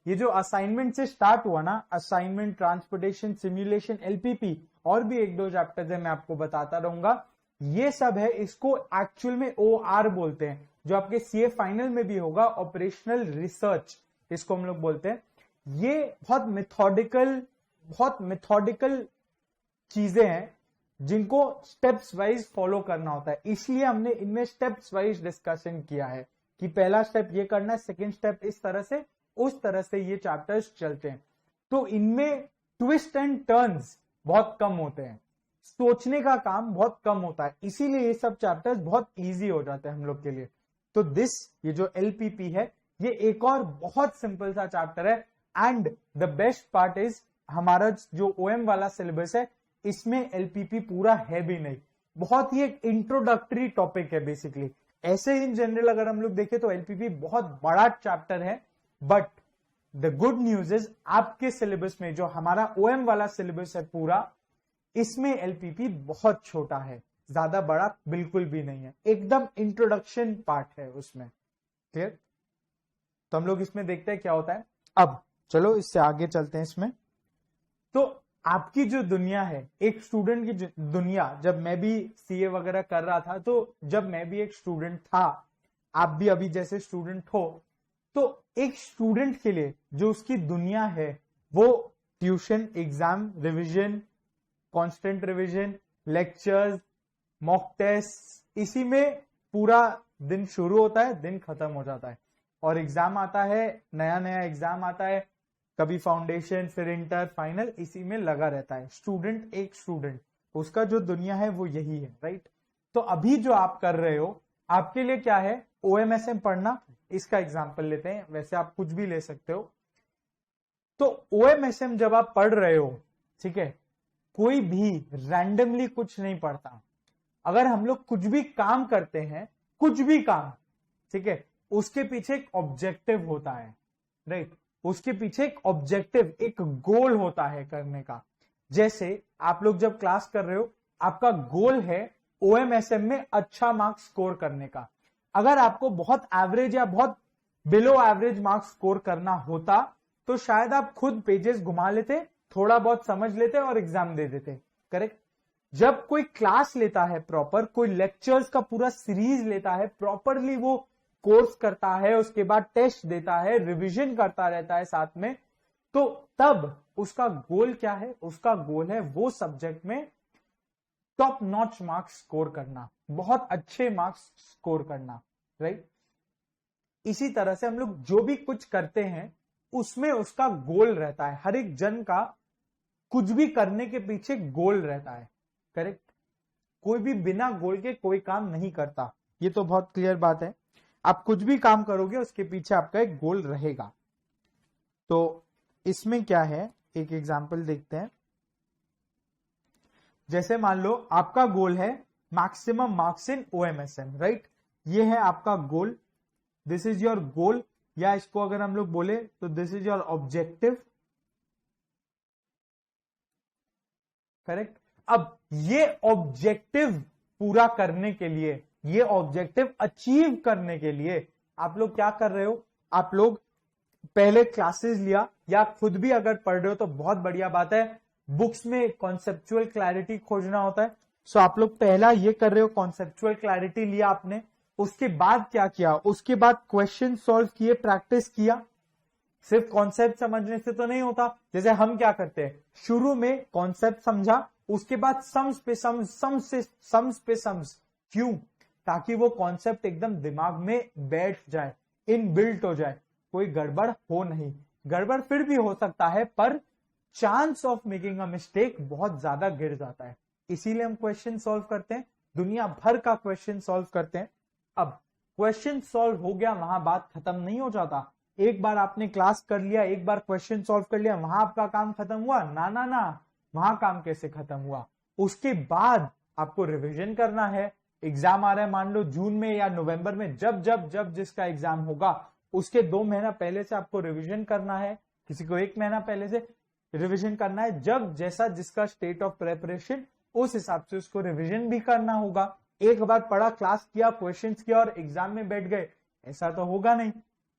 ये जो असाइनमेंट से स्टार्ट हुआ ना, असाइनमेंट, ट्रांसपोर्टेशन, सिमुलेशन, एलपीपी, और भी एक दो चैप्टर्स है, मैं आपको बताता रहूंगा, ये सब है, इसको एक्चुअल में ओआर बोलते हैं, जो आपके सीए फाइनल में भी होगा, ऑपरेशनल रिसर्च इसको हम लोग बोलते हैं। ये बहुत मेथोडिकल चीजें हैं जिनको स्टेप्स वाइज फॉलो करना होता है, इसलिए हमने इनमें स्टेप्स वाइज डिस्कशन किया है कि पहला स्टेप ये करना है, सेकेंड स्टेप इस तरह से, उस तरह से ये चैप्टर्स चलते हैं। तो इनमें ट्विस्ट एंड टर्न्स बहुत कम होते हैं, सोचने का काम बहुत कम होता है, इसीलिए ये सब चैप्टर्स बहुत इजी हो जाते हैं हम लोग के लिए। तो ये जो एलपीपी है, ये एक और बहुत सिंपल सा चैप्टर है, and the best part is हमारा जो ओएम वाला सिलेबस है, इसमें एलपीपी पूरा है भी नहीं, बहुत ही एक इंट्रोडक्टरी टॉपिक है बेसिकली। ऐसे इन जनरल अगर हम लोग देखें तो एलपीपी बहुत बड़ा चैप्टर है, but the good news is आपके सिलेबस में जो हमारा ओएम वाला सिलेबस है पूरा, इसमें एलपीपी बहुत छोटा है, ज्यादा बड़ा बिल्कुल भी नहीं है, एकदम इंट्रोडक्शन पार्ट है उसमें। क्लियर? तो हम लोग इसमें देखते हैं क्या होता है। अब चलो इससे आगे चलते हैं इसमें। तो आपकी जो दुनिया है, एक स्टूडेंट की दुनिया, जब मैं भी सीए वगैरह कर रहा था, तो जब मैं भी एक स्टूडेंट था, आप भी अभी जैसे स्टूडेंट हो, तो एक स्टूडेंट के लिए जो उसकी दुनिया है वो tuition, exam, revision, constant revision, lectures, mock test, इसी में पूरा दिन शुरू होता है, दिन खत्म हो जाता है, और एग्जाम आता है, नया नया एग्जाम आता है, कभी फाउंडेशन, फिर इंटर, फाइनल, इसी में लगा रहता है स्टूडेंट। एक स्टूडेंट, उसका जो दुनिया है वो यही है, राइट? तो अभी जो आप कर रहे हो, आपके लिए क्या है? ओएमएसएम पढ़ना। इसका एग्जाम्पल लेते हैं, वैसे आप कुछ भी ले सकते हो। तो ओएमएसएम जब आप पढ़ रहे हो, ठीक है, कोई भी रैंडमली कुछ नहीं पढ़ता। अगर हम लोग कुछ भी काम करते हैं, कुछ भी काम, ठीक है, उसके पीछे एक ऑब्जेक्टिव होता है, राइट? उसके पीछे एक ऑब्जेक्टिव, एक गोल होता है करने का। जैसे आप लोग जब क्लास कर रहे हो, आपका गोल है ओएमएसएम में अच्छा मार्क्स स्कोर करने का। अगर आपको बहुत एवरेज या बहुत बिलो एवरेज मार्क्स स्कोर करना होता, तो शायद आप खुद पेजेस घुमा लेते, थोड़ा बहुत समझ लेते और एग्जाम दे देते, करेक्ट? जब कोई क्लास लेता है प्रॉपर, कोई लेक्चर्स का पूरा सीरीज लेता है, प्रॉपरली वो कोर्स करता है, उसके बाद टेस्ट देता है, रिवीजन करता रहता है साथ में, तो तब उसका गोल क्या है? उसका गोल है वो सब्जेक्ट में टॉप नॉच मार्क्स स्कोर करना, बहुत अच्छे मार्क्स स्कोर करना, राइट? इसी तरह से हम लोग जो भी कुछ करते हैं उसमें उसका गोल रहता है। हर एक जन का कुछ भी करने के पीछे गोल रहता है, करेक्ट? कोई भी बिना गोल के कोई काम नहीं करता, ये तो बहुत क्लियर बात है। आप कुछ भी काम करोगे उसके पीछे आपका एक गोल रहेगा। तो इसमें क्या है, एक एग्जांपल देखते हैं। जैसे मान लो आपका गोल है मैक्सिमम मार्क्स इन ओएमएसएम, राइट? ये है आपका गोल, दिस इज योर गोल, या इसको अगर हम लोग बोले तो this is your objective, correct? अब ये ऑब्जेक्टिव पूरा करने के लिए, ये ऑब्जेक्टिव अचीव करने के लिए आप लोग क्या कर रहे हो? आप लोग पहले क्लासेस लिया, या खुद भी अगर पढ़ रहे हो तो बहुत बढ़िया बात है, बुक्स में कॉन्सेप्चुअल क्लैरिटी खोजना होता है। सो आप लोग पहला ये कर रहे हो, कॉन्सेप्चुअल क्लैरिटी लिया आपने, उसके बाद क्या किया? उसके बाद क्वेश्चन सॉल्व किए, प्रैक्टिस किया। सिर्फ कॉन्सेप्ट समझने से तो नहीं होता। जैसे हम क्या करते हैं, शुरू में कॉन्सेप्ट समझा, उसके बाद सम्स पे सम्स। क्यों? ताकि वो कॉन्सेप्ट एकदम दिमाग में बैठ जाए, इनबिल्ट हो जाए, कोई गड़बड़ हो नहीं। गड़बड़ फिर भी हो सकता है, पर chance of making a mistake बहुत ज्यादा गिर जाता है। इसीलिए हम क्वेश्चन सॉल्व करते हैं, दुनिया भर का क्वेश्चन सॉल्व करते हैं। अब क्वेश्चन सॉल्व हो गया, वहां बात खत्म नहीं हो जाता। एक बार आपने क्लास कर लिया, एक बार क्वेश्चन सॉल्व कर लिया, वहां आपका काम खत्म हुआ? ना ना ना, वहां काम कैसे खत्म हुआ? उसके बाद आपको रिवीजन करना है। एग्जाम आ रहा है मान लो जून में या नवंबर में, जब जिसका एग्जाम होगा उसके 2 महीना पहले से आपको रिवीजन करना है, किसी को 1 महीना पहले से रिवीजन करना है। जब जैसा जिसका स्टेट ऑफ प्रेपरेशन, उस हिसाब से उसको रिवीजन भी करना होगा। एक बार पढ़ा, क्लास किया, क्वेश्चंस किया और एग्जाम में बैठ गए, ऐसा तो होगा नहीं,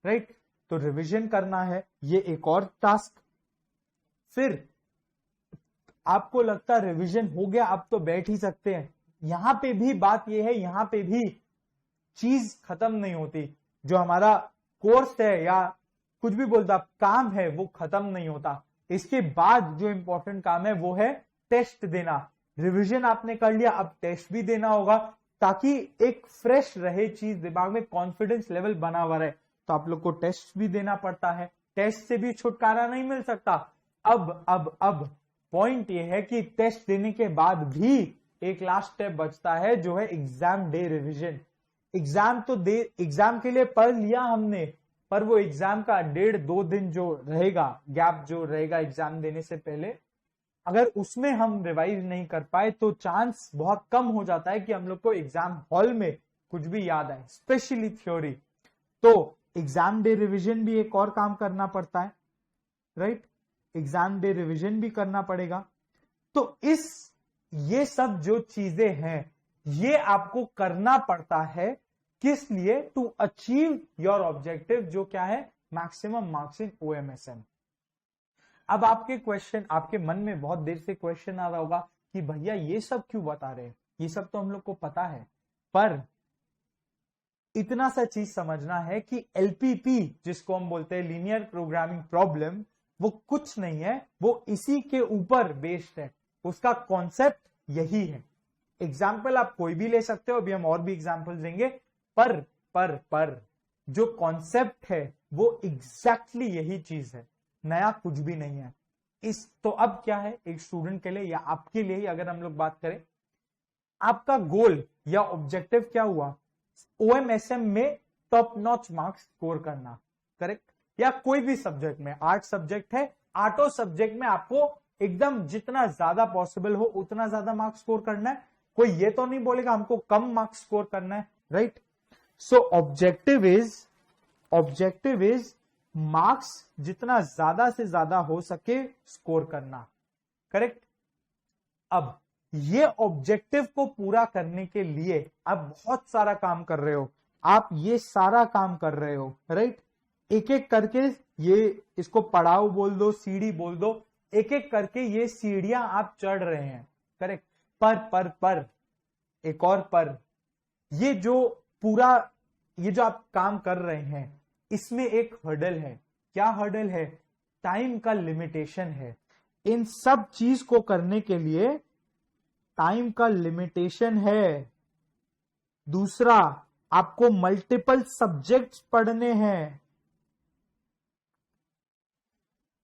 राइट? तो रिवीजन करना है, ये एक और टास्क। फिर आपको लगता है रिवीजन हो गया, अब तो बैठ ही सकते हैं, यहां पे भी बात ये है, यहां पे भी चीज खत्म नहीं होती। जो हमारा कोर्स है या कुछ भी बोलता काम है वो खत्म नहीं होता। इसके बाद जो इंपॉर्टेंट काम है वो है टेस्ट देना। रिवीजन आपने कर लिया, अब टेस्ट भी देना होगा ताकि एक फ्रेश रहे चीज, दिमाग में कॉन्फिडेंस लेवल बना हुआ रहे। तो आप लोग को टेस्ट भी देना पड़ता है, टेस्ट से भी छुटकारा नहीं मिल सकता। अब पॉइंट ये है कि टेस्ट देने के बाद भी एक लास्ट स्टेप बचता है जो है एग्जाम डे रिवीजन। एग्जाम के लिए पढ़ लिया हमने, पर वो एग्जाम का 1.5-2 दिन जो रहेगा, गैप जो रहेगा एग्जाम देने से पहले, अगर उसमें हम रिवाइज नहीं कर पाए तो चांस बहुत कम हो जाता है कि हम लोग को एग्जाम हॉल में कुछ भी याद आए, स्पेशली थ्योरी। तो एग्जाम डे रिवीजन भी एक और काम करना पड़ता है, राइट? एग्जाम डे रिवीजन भी करना पड़ेगा। तो ये सब जो चीजें हैं ये आपको करना पड़ता है, किस लिए? टू अचीव योर ऑब्जेक्टिव, जो क्या है? मैक्सिमम मार्क्स इन OMSM। अब आपके मन में बहुत देर से क्वेश्चन आ रहा होगा कि भैया ये सब क्यों बता रहे हैं, ये सब तो हम लोग को पता है, पर इतना सा चीज समझना है कि LPP जिसको हम बोलते हैं लीनियर प्रोग्रामिंग प्रॉब्लम, वो कुछ नहीं है, वो इसी के ऊपर बेस्ड है, उसका कॉन्सेप्ट यही है। एग्जाम्पल आप कोई भी ले सकते हो, अभी हम और भी एग्जाम्पल देंगे, पर जो कॉन्सेप्ट है वो एग्जैक्टली यही चीज है, नया कुछ भी नहीं है। तो अब क्या है, एक स्टूडेंट के लिए या आपके लिए ही अगर हम लोग बात करें, आपका गोल या ऑब्जेक्टिव क्या हुआ? OMSM में टॉप नॉच मार्क्स स्कोर करना, करेक्ट? या कोई भी सब्जेक्ट में, आर्ट सब्जेक्ट है, आर्टो सब्जेक्ट में आपको एकदम जितना ज्यादा पॉसिबल हो उतना ज्यादा मार्क्स स्कोर करना है। कोई ये तो नहीं बोलेगा हमको कम मार्क्स स्कोर करना है, right? So objective is marks जितना ज्यादा से ज्यादा हो सके स्कोर करना, करेक्ट? अब ये ऑब्जेक्टिव को पूरा करने के लिए आप बहुत सारा काम कर रहे हो, आप ये सारा काम कर रहे हो, राइट? एक एक करके ये, इसको पड़ाव बोल दो, सीढ़ी बोल दो, एक एक करके ये सीढ़ियां आप चढ़ रहे हैं, करेक्ट? पर एक और पर, ये जो आप काम कर रहे हैं इसमें एक हर्डल है। क्या हर्डल है? टाइम का लिमिटेशन है। इन सब चीज को करने के लिए टाइम का लिमिटेशन है। दूसरा, आपको मल्टीपल सब्जेक्ट्स पढ़ने हैं।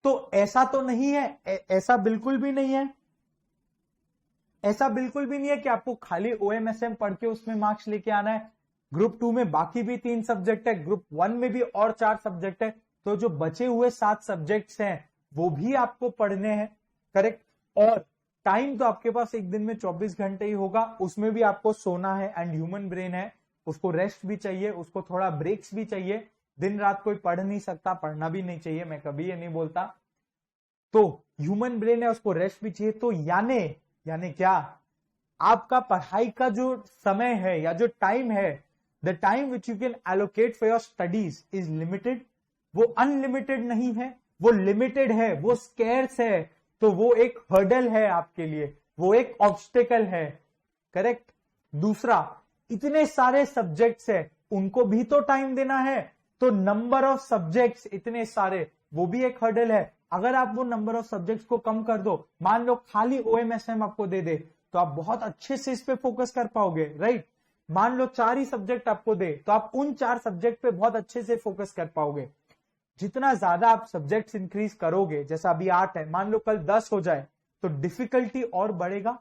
तो ऐसा तो नहीं है, ऐसा बिल्कुल भी नहीं है, ऐसा बिल्कुल भी नहीं है कि आपको खाली OMSM पढ़ के उसमें मार्क्स लेके आना है। ग्रुप 2 में बाकी भी 3 सब्जेक्ट है, ग्रुप 1 में भी और 4 सब्जेक्ट है, तो जो बचे हुए 7 सब्जेक्ट्स हैं वो भी आपको पढ़ने हैं, करेक्ट? और टाइम तो आपके पास एक दिन में 24 घंटे ही होगा, उसमें भी आपको सोना है, एंड ह्यूमन ब्रेन है, उसको रेस्ट भी चाहिए, उसको थोड़ा ब्रेक्स भी चाहिए। दिन रात कोई पढ़ नहीं सकता, पढ़ना भी नहीं चाहिए, मैं कभी ये नहीं बोलता। तो ह्यूमन ब्रेन है, उसको रेस्ट भी चाहिए। तो यानी क्या, आपका पढ़ाई का जो समय है या जो टाइम है, the time which you can allocate for your studies is limited. वो अनलिमिटेड नहीं है, वो लिमिटेड है, वो स्केर्स है, तो वो एक हर्डल है आपके लिए, वो एक ऑब्स्टेकल है, करेक्ट? दूसरा, इतने सारे सब्जेक्ट्स है, उनको भी तो टाइम देना है, तो नंबर ऑफ सब्जेक्ट्स इतने सारे, वो भी एक हर्डल है। अगर आप वो नंबर ऑफ सब्जेक्ट्स को कम कर दो, मान लो खाली OMSM आपको दे दे, तो आप बहुत अच्छे से इस पे फोकस कर पाओगे, राइट? मान लो 4 ही सब्जेक्ट आपको दे, तो आप उन 4 सब्जेक्ट पे बहुत अच्छे से फोकस कर पाओगे। जितना ज्यादा आप सब्जेक्ट्स इंक्रीज करोगे, जैसा अभी 8 है, मान लो कल 10 हो जाए, तो डिफिकल्टी और बढ़ेगा,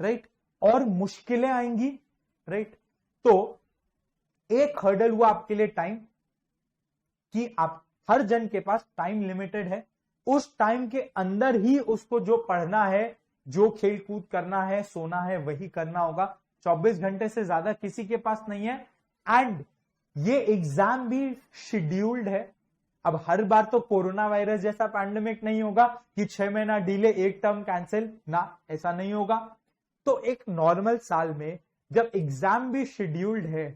राइट? और मुश्किलें आएंगी, राइट? तो एक हर्डल हुआ आपके लिए टाइम, कि आप हर जन के पास टाइम लिमिटेड है, उस टाइम के अंदर ही उसको जो पढ़ना है, जो खेल कूद करना है, सोना है, वही करना होगा। 24 घंटे से ज्यादा किसी के पास नहीं है। एंड ये एग्जाम भी शेड्यूल्ड है। अब हर बार तो कोरोना वायरस जैसा पैंडेमिक नहीं होगा कि 6 महीना डिले, एक टर्म कैंसिल, ना, ऐसा नहीं होगा। तो एक नॉर्मल साल में जब एग्जाम भी शेड्यूल्ड है,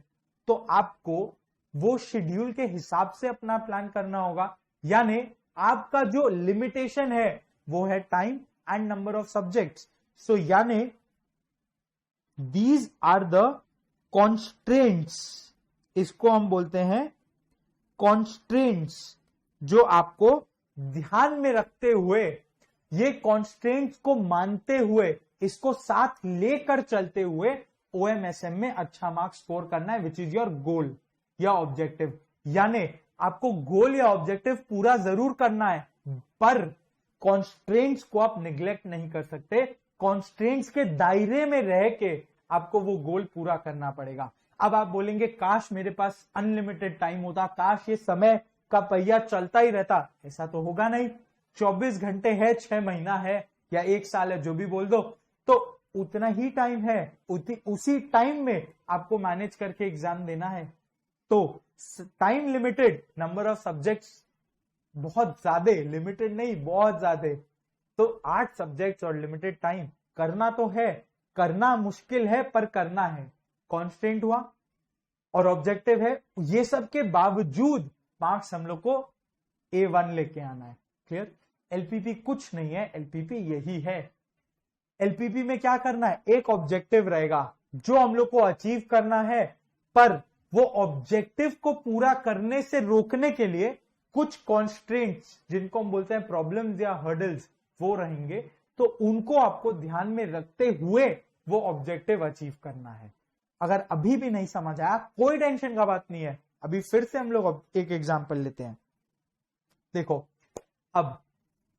तो आपको वो शेड्यूल के हिसाब से अपना प्लान करना होगा। यानी आपका जो लिमिटेशन है वो है time and number of subjects. So यानी दीज आर द कॉन्स्ट्रेंट्स, इसको हम बोलते हैं कॉन्स्ट्रेंट्स, जो आपको ध्यान में रखते हुए, ये कॉन्स्ट्रेंट्स को मानते हुए, इसको साथ लेकर चलते हुए ओएमएसएम में अच्छा मार्क्स स्कोर करना है, विच इज योर गोल या ऑब्जेक्टिव। यानी आपको गोल या ऑब्जेक्टिव पूरा जरूर करना है, पर कॉन्स्ट्रेंट्स को आप निग्लेक्ट नहीं कर सकते। कॉन्स्ट्रेंट्स के दायरे में रह के आपको वो गोल पूरा करना पड़ेगा। अब आप बोलेंगे काश मेरे पास अनलिमिटेड टाइम होता, काश ये समय का पहिया चलता ही रहता। ऐसा तो होगा नहीं। 24 घंटे है, 6 महीना है या 1 साल है, जो भी बोल दो, तो उतना ही टाइम है, उसी टाइम में आपको मैनेज करके एग्जाम देना है। तो time limited, number of subjects बहुत ज्यादा, लिमिटेड नहीं बहुत ज्यादा, तो 8 सब्जेक्ट्स और लिमिटेड टाइम, करना तो है, करना मुश्किल है पर करना है। कॉन्स्टेंट हुआ और ऑब्जेक्टिव है, ये सब के बावजूद मार्क्स हम लोग को A1 लेके आना है। क्लियर? एलपीपी कुछ नहीं है, एलपीपी यही है। एलपीपी में क्या करना है, एक ऑब्जेक्टिव रहेगा जो हम लोग को अचीव करना है, पर वो ऑब्जेक्टिव को पूरा करने से रोकने के लिए कुछ कॉन्स्ट्रेंट्स, जिनको हम बोलते हैं प्रॉब्लम्स या हर्डल्स, वो रहेंगे। तो उनको आपको ध्यान में रखते हुए वो ऑब्जेक्टिव अचीव करना है। अगर अभी भी नहीं समझ आया, कोई टेंशन का बात नहीं है, अभी फिर से हम लोग एक एग्जांपल लेते हैं। देखो,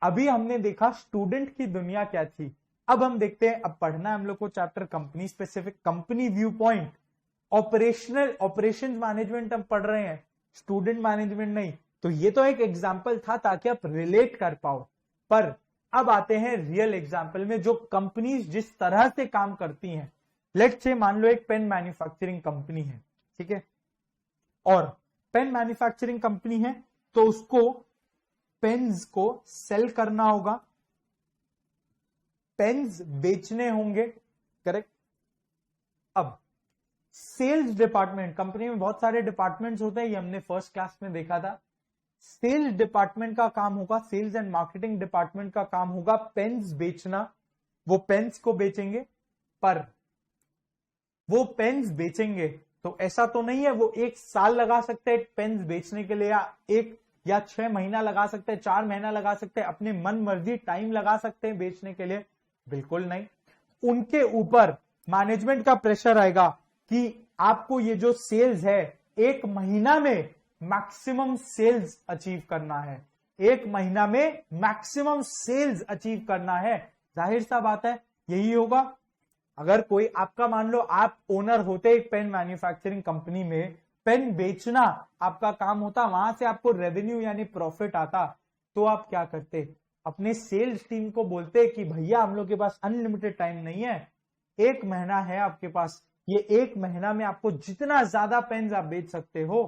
अभी हमने देखा स्टूडेंट की दुनिया क्या थी। अब हम देखते हैं, अब पढ़ना है हम लोग को chapter company specific, company view point, operations management हम पढ़ रहे हैं, स्टूडेंट मैनेजमेंट नहीं। तो ये तो एक एग्जांपल था ताकि आप रिलेट कर पाओ, पर अब आते हैं रियल एग्जांपल में, जो कंपनीज जिस तरह से काम करती हैं। लेट्स से मान लो एक पेन मैन्युफैक्चरिंग कंपनी है, ठीक है, और पेन मैन्युफैक्चरिंग कंपनी है तो उसको पेन्स को सेल करना होगा, पेन्स बेचने होंगे, करेक्ट। अब सेल्स डिपार्टमेंट, कंपनी में बहुत सारे डिपार्टमेंट्स होते हैं, ये हमने फर्स्ट क्लास में देखा था। सेल्स डिपार्टमेंट का काम होगा, सेल्स एंड मार्केटिंग डिपार्टमेंट का काम होगा पेन्स बेचना। वो पेन्स को बेचेंगे, पर वो पेन्स बेचेंगे तो ऐसा तो नहीं है वो 1 साल लगा सकते हैं पेन्स बेचने के लिए, या 1 या 6 महीना लगा सकते हैं, 4 महीना लगा सकते हैं, अपने मन मर्जी टाइम लगा सकते हैं बेचने के लिए, बिल्कुल नहीं। उनके ऊपर मैनेजमेंट का प्रेशर आएगा कि आपको ये जो सेल्स है 1 महीना में मैक्सिमम सेल्स अचीव करना है, 1 महीना में मैक्सिमम सेल्स अचीव करना है। जाहिर सा बात है यही होगा। अगर कोई आपका, मान लो आप ओनर होते एक पेन मैन्युफैक्चरिंग कंपनी में, पेन बेचना आपका काम होता, वहां से आपको रेवेन्यू यानी प्रॉफिट आता, तो आप क्या करते, अपने सेल्स टीम को बोलते कि भैया हम लोग के पास अनलिमिटेड टाइम नहीं है, 1 महीना है आपके पास, ये 1 महीना में आपको जितना ज्यादा पेन्स आप बेच सकते हो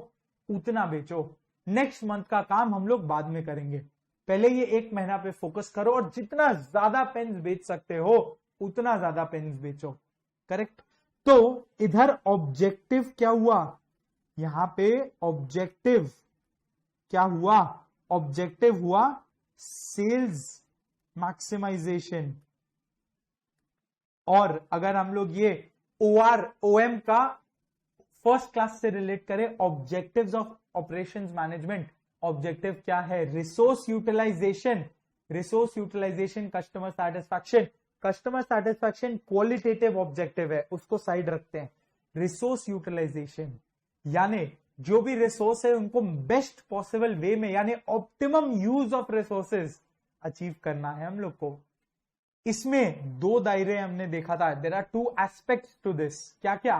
उतना बेचो, नेक्स्ट मंथ का काम हम लोग बाद में करेंगे, पहले ये 1 महीना पे फोकस करो और जितना ज्यादा पेन्स बेच सकते हो उतना ज्यादा पेन्स बेचो, करेक्ट। तो इधर ऑब्जेक्टिव क्या हुआ, यहां पे ऑब्जेक्टिव क्या हुआ, ऑब्जेक्टिव हुआ सेल्स मैक्सिमाइजेशन। और अगर हम लोग ये OM का फर्स्ट क्लास से रिलेट करें, objectives of operations management, objective क्या है, resource utilisation, resource utilisation, customer satisfaction. Customer satisfaction qualitative objective है, उसको साइड रखते हैं। रिसोर्स यूटिलाइजेशन यानी जो भी रिसोर्स है उनको बेस्ट पॉसिबल वे में, यानी optimum use of resources achieve करना है हम लोग को। इसमें 2 दायरे हमने देखा था, there are 2 aspects to this. क्या क्या,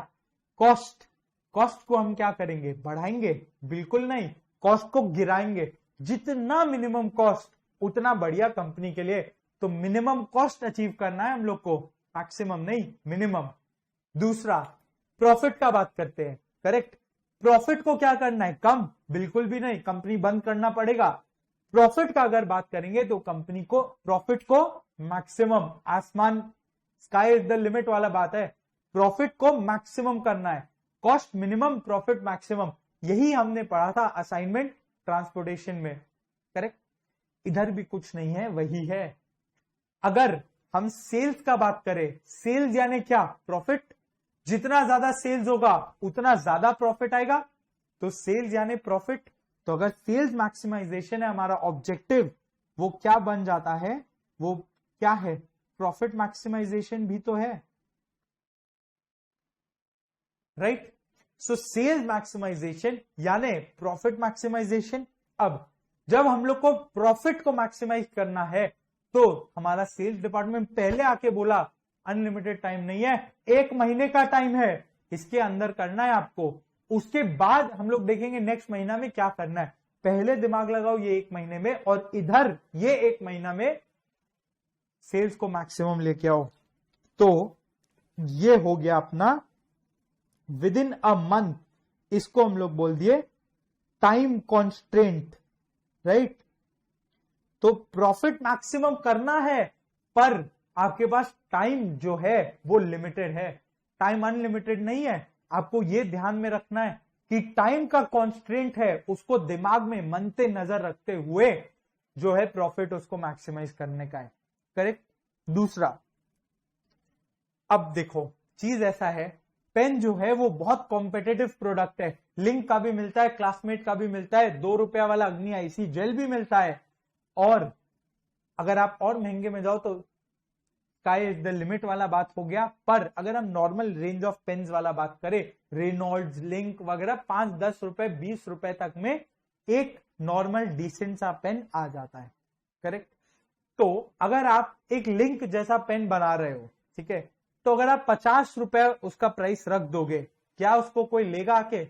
कॉस्ट, कॉस्ट को हम क्या करेंगे, बढ़ाएंगे, बिल्कुल नहीं, कॉस्ट को गिराएंगे, जितना मिनिमम कॉस्ट उतना बढ़िया कंपनी के लिए। तो मिनिमम कॉस्ट अचीव करना है हम लोग को, मैक्सिमम नहीं, मिनिमम। दूसरा, प्रॉफिट का बात करते हैं, करेक्ट। प्रॉफिट को क्या करना है, कम, बिल्कुल भी नहीं, कंपनी बंद करना पड़ेगा। प्रॉफिट का अगर बात करेंगे तो कंपनी को प्रॉफिट को मैक्सिमम, आसमान, स्काई इज द लिमिट वाला बात है, प्रॉफिट को मैक्सिमम करना है। कॉस्ट मिनिमम, प्रॉफिट मैक्सिमम, यही हमने पढ़ा था असाइनमेंट ट्रांसपोर्टेशन में, करेक्ट। इधर भी कुछ नहीं है, वही है। अगर हम सेल्स का बात करें, सेल्स यानी क्या, प्रॉफिट। जितना ज्यादा सेल्स होगा उतना ज्यादा प्रॉफिट आएगा, तो सेल्स यानी प्रॉफिट। तो अगर सेल्स मैक्सिमाइजेशन है हमारा ऑब्जेक्टिव, वो क्या बन जाता है, वो क्या है, प्रॉफिट मैक्सिमाइजेशन भी तो है, राइट। सो सेल्स मैक्सिमाइजेशन यानी प्रॉफिट मैक्सिमाइजेशन। अब जब हम लोग को प्रॉफिट को मैक्सिमाइज करना है तो हमारा सेल्स डिपार्टमेंट पहले आके बोला अनलिमिटेड टाइम नहीं है, 1 महीने का टाइम है, इसके अंदर करना है आपको। उसके बाद हम लोग देखेंगे नेक्स्ट महीना में क्या करना है। पहले दिमाग लगाओ ये 1 महीने में, और इधर ये 1 महीना में सेल्स को मैक्सिमम लेके आओ। तो ये हो गया अपना विद इन अ मंथ, इसको हम लोग बोल दिए टाइम कॉन्स्ट्रेंट, राइट। तो प्रॉफिट मैक्सिमम करना है, पर आपके पास टाइम जो है वो लिमिटेड है, टाइम अनलिमिटेड नहीं है। आपको ये ध्यान में रखना है कि टाइम का कॉन्स्ट्रेंट है, उसको दिमाग में मद्दे नजर रखते हुए जो है प्रॉफिट उसको मैक्सिमाइज करने का है, करेक्ट। दूसरा, अब देखो चीज ऐसा है, पेन जो है वो बहुत कॉम्पिटेटिव प्रोडक्ट है, लिंक का भी मिलता है, क्लासमेट का भी मिलता है, 2 रुपया वाला अग्नि आईसी जेल भी मिलता है, और अगर आप और महंगे में जाओ तो स्काई इज द लिमिट वाला बात हो गया। पर अगर हम नॉर्मल रेंज ऑफ पेन्स वाला बात करें, रेनॉल्ड्स, लिंक वगैरह, 5-10 रुपए 20 रुपए तक में एक नॉर्मल डिसेंट सा पेन आ जाता है, करेक्ट। तो अगर आप एक लिंक जैसा पेन बना रहे हो, ठीक है, तो अगर आप 50 रुपए उसका प्राइस रख दोगे, क्या उसको कोई लेगा आके?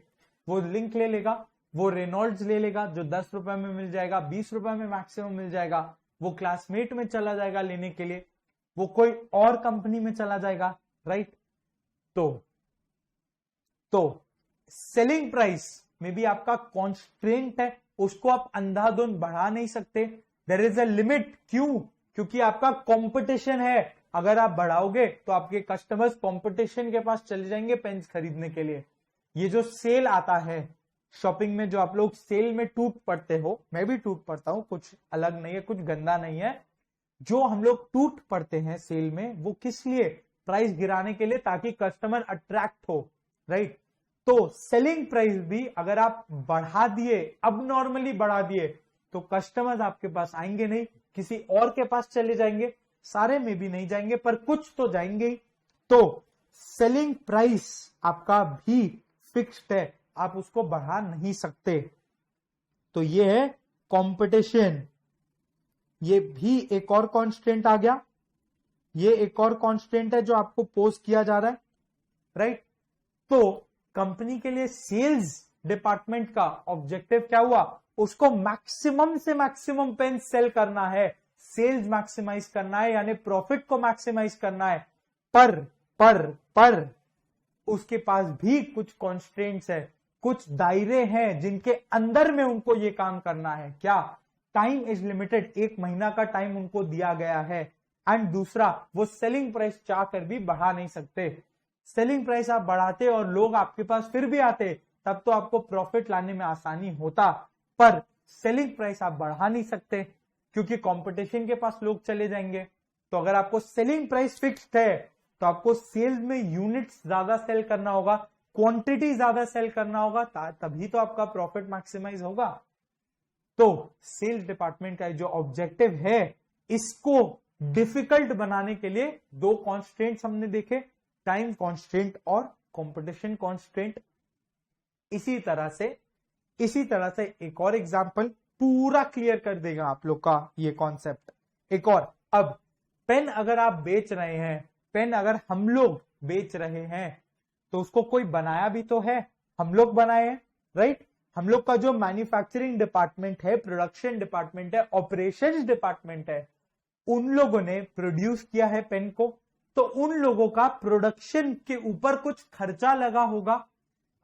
वो लिंक ले लेगा, वो रेनॉल्ड्स ले लेगा जो 10 रुपए में मिल जाएगा, 20 रुपए में मैक्सिमम मिल जाएगा, वो क्लासमेट में चला जाएगा लेने के लिए, वो कोई और कंपनी में चला जाएगा, राइट। तो सेलिंग प्राइस में भी आपका कॉन्स्ट्रेंट है, उसको आप अंधाधुंध बढ़ा नहीं सकते, देयर इज अ लिमिट। क्यों? क्योंकि आपका कंपटीशन है, अगर आप बढ़ाओगे तो आपके कस्टमर्स कंपटीशन के पास चले जाएंगे पेन्स खरीदने के लिए। ये जो सेल आता है शॉपिंग में, जो आप लोग सेल में टूट पड़ते हो, मैं भी टूट पड़ता हूं, कुछ अलग नहीं है, कुछ गंदा नहीं है, जो हम लोग टूट पड़ते हैं सेल में, वो किस लिए? प्राइस गिराने के लिए, ताकि कस्टमर अट्रैक्ट हो, राइट। तो सेलिंग प्राइस भी अगर आप बढ़ा दिए, अब नॉर्मली बढ़ा दिए, तो कस्टमर्स आपके पास आएंगे नहीं, किसी और के पास चले जाएंगे, सारे में भी नहीं जाएंगे पर कुछ तो जाएंगे। तो सेलिंग प्राइस आपका भी फिक्स्ड है, आप उसको बढ़ा नहीं सकते। तो ये है कंपटीशन, ये भी एक और कांस्टेंट आ गया, ये एक और कांस्टेंट है जो आपको पोस्ट किया जा रहा है, राइट। तो कंपनी के लिए सेल्स डिपार्टमेंट का ऑब्जेक्टिव क्या हुआ? उसको मैक्सिमम से मैक्सिमम पेन सेल करना है, सेल्स मैक्सिमाइज करना है, यानी प्रॉफिट को मैक्सिमाइज करना है। पर उसके पास भी कुछ कॉन्स्ट्रेंट्स है, कुछ दायरे हैं जिनके अंदर में उनको ये काम करना है। क्या? टाइम इज लिमिटेड, 1 महीना का टाइम उनको दिया गया है। एंड दूसरा, वो सेलिंग प्राइस चाहकर भी बढ़ा नहीं सकते। सेलिंग प्राइस आप बढ़ाते और लोग आपके पास फिर भी आते, तब तो आपको प्रॉफिट लाने में आसानी होता, पर सेलिंग प्राइस आप बढ़ा नहीं सकते क्योंकि कंपटीशन के पास लोग चले जाएंगे। तो अगर आपको सेलिंग प्राइस फिक्स्ड है तो आपको सेल्स में यूनिट्स ज्यादा सेल करना होगा, क्वांटिटी ज्यादा सेल करना होगा, तभी तो आपका प्रॉफिट मैक्सिमाइज होगा। तो सेल्स डिपार्टमेंट का जो ऑब्जेक्टिव है, इसको डिफिकल्ट बनाने के लिए 2 कॉन्स्टेंट्स हमने देखे, टाइम कॉन्स्टेंट और कंपटीशन कॉन्स्टेंट। इसी तरह से एक और एग्जांपल पूरा क्लियर कर देगा आप लोग का ये कॉन्सेप्ट। एक और, अब पेन अगर आप बेच रहे हैं, पेन अगर हम लोग बेच रहे हैं, तो उसको कोई बनाया भी तो है, हम लोग बनाए हैं, राइट। हम लोग का जो मैन्युफैक्चरिंग डिपार्टमेंट है, प्रोडक्शन डिपार्टमेंट है, ऑपरेशंस डिपार्टमेंट है, उन लोगों ने प्रोड्यूस किया है पेन को, तो उन लोगों का प्रोडक्शन के ऊपर कुछ खर्चा लगा होगा।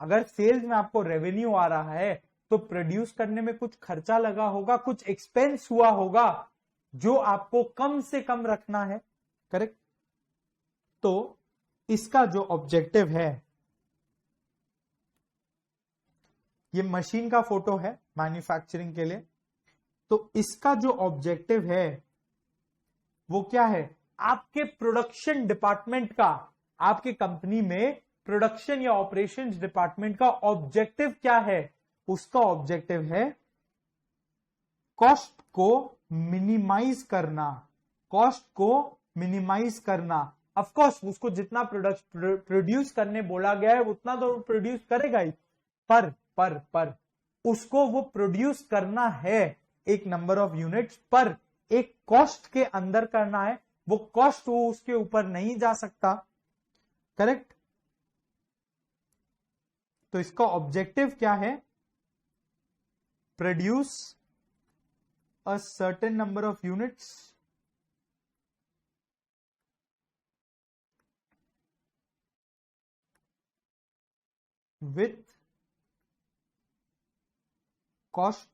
अगर सेल्स में आपको रेवेन्यू आ रहा है तो प्रोड्यूस करने में कुछ खर्चा लगा होगा, कुछ एक्सपेंस हुआ होगा जो आपको कम से कम रखना है, करेक्ट। तो इसका जो ऑब्जेक्टिव है, ये मशीन का फोटो है मैन्युफैक्चरिंग के लिए। तो इसका जो ऑब्जेक्टिव है वो क्या है, आपके प्रोडक्शन डिपार्टमेंट का, आपके कंपनी में प्रोडक्शन या ऑपरेशंस डिपार्टमेंट का ऑब्जेक्टिव क्या है, उसका ऑब्जेक्टिव है कॉस्ट को मिनिमाइज करना, कॉस्ट को मिनिमाइज करना। ऑफ कोर्स उसको जितना प्रोड्यूस करने बोला गया है उतना तो प्रोड्यूस करेगा ही, पर उसको वो प्रोड्यूस करना है एक नंबर ऑफ यूनिट्स पर एक कॉस्ट के अंदर करना है, वो कॉस्ट वो उसके ऊपर नहीं जा सकता, करेक्ट। तो इसका ऑब्जेक्टिव क्या है, produce a certain number of units with cost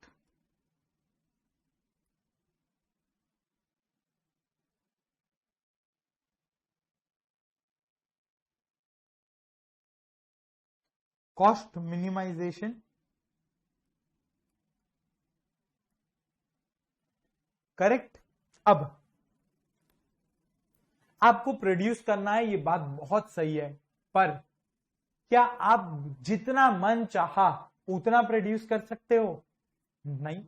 minimization, correct. अब आपको प्रोड्यूस करना है, ये बात बहुत सही है, पर क्या आप जितना मन चाहा उतना प्रोड्यूस कर सकते हो? नहीं।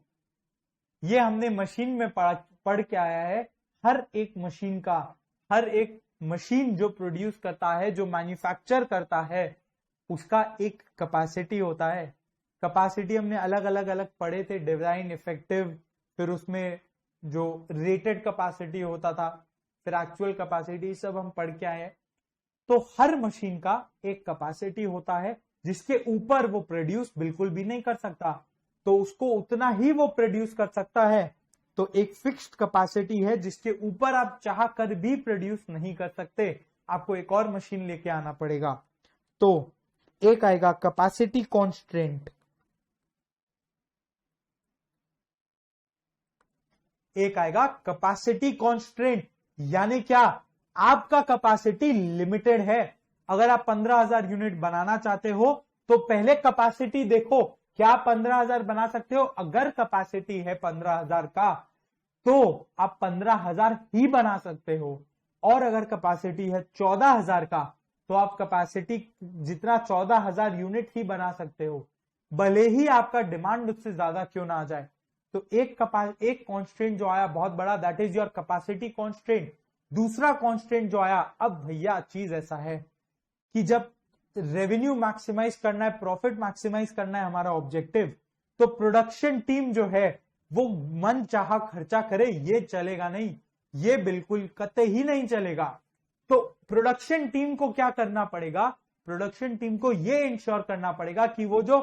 ये हमने मशीन में पढ़ के आया है, हर एक मशीन का, हर एक मशीन जो प्रोड्यूस करता है, जो मैन्युफैक्चर करता है, उसका एक कैपेसिटी होता है। कैपेसिटी हमने अलग अलग पढ़े थे, डिजाइन, इफेक्टिव, फिर उसमें जो रेटेड कैपेसिटी होता था, फिर एक्चुअल कैपेसिटी, सब हम पढ़ के आए हैं। तो हर मशीन का एक कैपेसिटी होता है जिसके ऊपर वो प्रोड्यूस बिल्कुल भी नहीं कर सकता, तो उसको उतना ही वो प्रोड्यूस कर सकता है। तो एक फिक्स्ड कैपेसिटी है जिसके ऊपर आप चाह कर भी प्रोड्यूस नहीं कर सकते, आपको एक और मशीन लेके आना पड़ेगा। तो एक आएगा कैपेसिटी कॉन्स्ट्रेंट, एक आएगा कैपेसिटी कॉन्स्ट्रेंट, यानी क्या, आपका कैपेसिटी लिमिटेड है। अगर आप 15,000 यूनिट बनाना चाहते हो तो पहले कैपेसिटी देखो, क्या 15,000 बना सकते हो? अगर कैपेसिटी है 15,000 का तो आप 15,000 ही बना सकते हो, और अगर कैपेसिटी है 14,000 का तो आप कैपेसिटी जितना 14,000 यूनिट ही बना सकते हो, भले ही आपका डिमांड उससे ज्यादा क्यों ना आ जाए। तो एक कॉन्स्टेंट जो आया बहुत बड़ा, that is your capacity constant. दूसरा कॉन्स्टेंट जो आया, अब भैया चीज ऐसा है कि जब रेवेन्यू मैक्सिमाइज करना है, प्रॉफिट मैक्सिमाइज करना है हमारा ऑब्जेक्टिव, तो प्रोडक्शन टीम जो है वो मन चाहा खर्चा करे, ये चलेगा नहीं, ये बिल्कुल कतई ही नहीं चलेगा। तो प्रोडक्शन टीम को क्या करना पड़ेगा, प्रोडक्शन टीम को ये इंश्योर करना पड़ेगा कि वो जो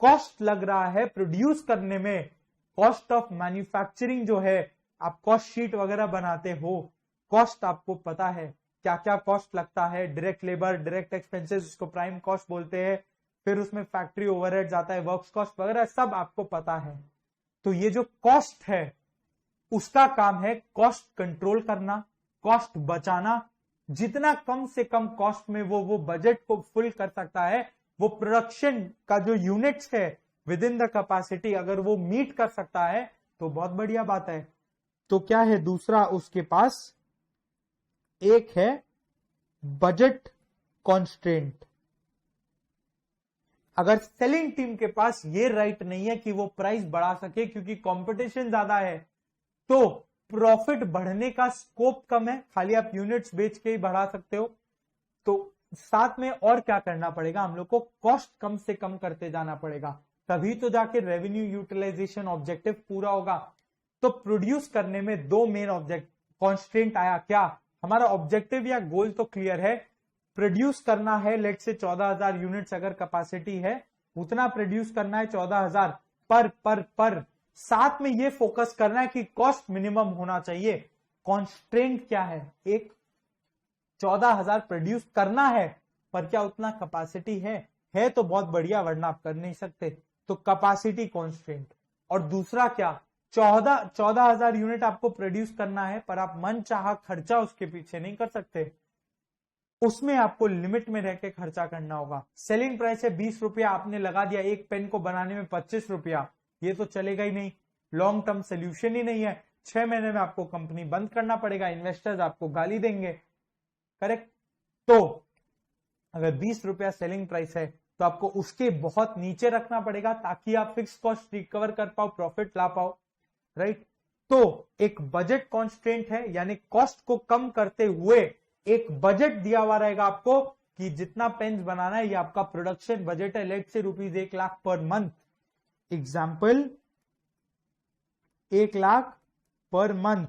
कॉस्ट लग रहा है प्रोड्यूस करने में, कॉस्ट ऑफ मैन्युफैक्चरिंग जो है, आप कॉस्ट शीट वगैरह बनाते हो, कॉस्ट आपको पता है क्या क्या कॉस्ट लगता है, डायरेक्ट लेबर, डायरेक्ट एक्सपेंसेस, उसको प्राइम कॉस्ट बोलते हैं, फिर उसमें फैक्ट्री ओवरहेड्स आता है, वर्क्स कॉस्ट वगैरह सब आपको पता है। तो ये जो कॉस्ट है उसका काम है कॉस्ट कंट्रोल करना, कॉस्ट बचाना, जितना कम से कम कॉस्ट में वो बजट को फुल कर सकता है, वो प्रोडक्शन का जो यूनिट्स है विद इन द कैपेसिटी अगर वो मीट कर सकता है तो बहुत बढ़िया बात है। तो क्या है दूसरा उसके पास, एक है बजट कॉन्स्ट्रेंट। अगर सेलिंग टीम के पास ये राइट नहीं है कि वो प्राइस बढ़ा सके क्योंकि कंपटीशन ज्यादा है, तो प्रॉफिट बढ़ने का स्कोप कम है, खाली आप यूनिट्स बेच के ही बढ़ा सकते हो, तो साथ में और क्या करना पड़ेगा, हम लोग को कॉस्ट कम से कम करते जाना पड़ेगा, तभी तो जाके रेवेन्यू यूटिलाइजेशन ऑब्जेक्टिव पूरा होगा। तो प्रोड्यूस करने में दो मेन ऑब्जेक्ट कॉन्स्टेंट आया, क्या हमारा ऑब्जेक्टिव या गोल तो क्लियर है, प्रोड्यूस करना है, लेट से 14,000 यूनिट्स अगर कैपेसिटी है उतना प्रोड्यूस करना है 14,000 पर साथ में ये फोकस करना है कि कॉस्ट मिनिमम होना चाहिए। कॉन्स्ट्रेंट क्या है, एक 14,000 प्रोड्यूस करना है, पर क्या उतना कैपेसिटी है तो बहुत बढ़िया, वरना आप कर नहीं सकते, तो कैपेसिटी कॉन्स्ट्रेंट। और दूसरा क्या, 14,000 यूनिट आपको प्रोड्यूस करना है पर आप मन चाहा खर्चा उसके पीछे नहीं कर सकते, उसमें आपको लिमिट में रह के खर्चा करना होगा। सेलिंग प्राइस है 20 रुपया, आपने लगा दिया एक पेन को बनाने में 25 रुपया, ये तो चलेगा ही नहीं, लॉन्ग टर्म सोल्यूशन ही नहीं है। 6 महीने में आपको कंपनी बंद करना पड़ेगा, इन्वेस्टर्स आपको गाली देंगे, करेक्ट। तो अगर 20 रुपया सेलिंग प्राइस है तो आपको उसके बहुत नीचे रखना पड़ेगा ताकि आप फिक्स कॉस्ट रिकवर कर पाओ, प्रॉफिट ला पाओ, राइट। तो एक बजट कॉन्स्टेंट है, यानी कॉस्ट को कम करते हुए एक बजट दिया हुआ रहेगा आपको कि जितना पेन्स बनाना है, ये आपका प्रोडक्शन बजट है, लेट से ₹1,00,000 per month, example 1,00,000 per month,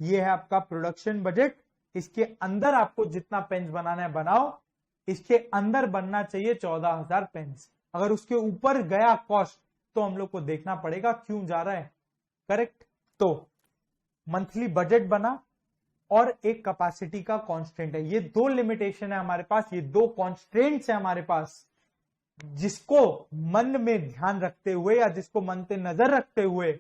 ये है आपका प्रोडक्शन बजट। इसके अंदर आपको जितना पेन्स बनाना है बनाओ, इसके अंदर बनना चाहिए 14,000 पेन्स। अगर उसके ऊपर गया कॉस्ट तो हम लोग को देखना पड़ेगा क्यों जा रहा है, करेक्ट। तो मंथली बजट बना और एक कैपेसिटी का कांस्टेंट है, ये दो लिमिटेशन है हमारे पास, ये दो कॉन्स्ट्रेंट्स है हमारे पास, जिसको मन में ध्यान रखते हुए या जिसको मन पे नजर रखते हुए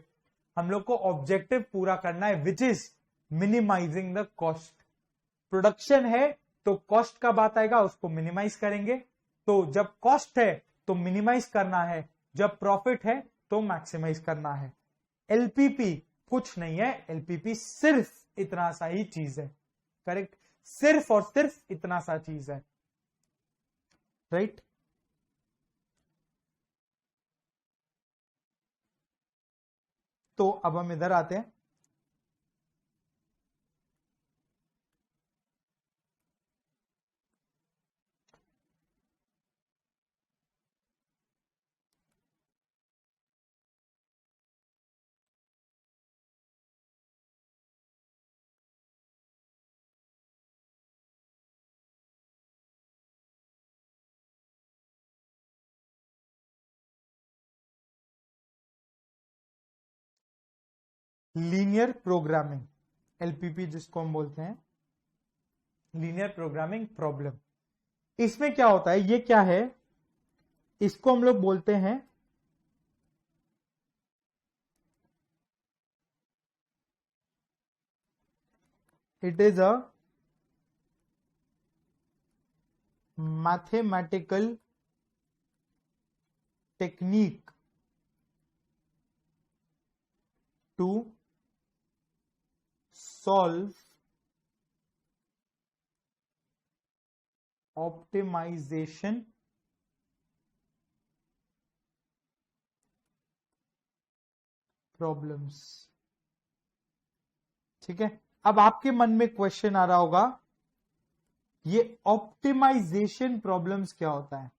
हम लोग को ऑब्जेक्टिव पूरा करना है, which is minimising the cost. Production है तो कॉस्ट का बात आएगा, उसको मिनिमाइज करेंगे। तो जब कॉस्ट है तो मिनिमाइज करना है, जब प्रॉफिट है तो मैक्सिमाइज करना है। एलपीपी कुछ नहीं है, एलपीपी सिर्फ इतना सा ही चीज है, करेक्ट, सिर्फ और सिर्फ इतना सा चीज है, राइट। तो अब हम इधर आते हैं, लीनियर प्रोग्रामिंग, एलपीपी जिसको हम बोलते हैं, लीनियर प्रोग्रामिंग प्रॉब्लम। इसमें क्या होता है, ये क्या है, इसको हम लोग बोलते हैं it is a mathematical technique to solve optimization problems। ठीक है, अब आपके मन में क्वेश्चन आ रहा होगा, ये ऑप्टिमाइजेशन प्रॉब्लम्स क्या होता है,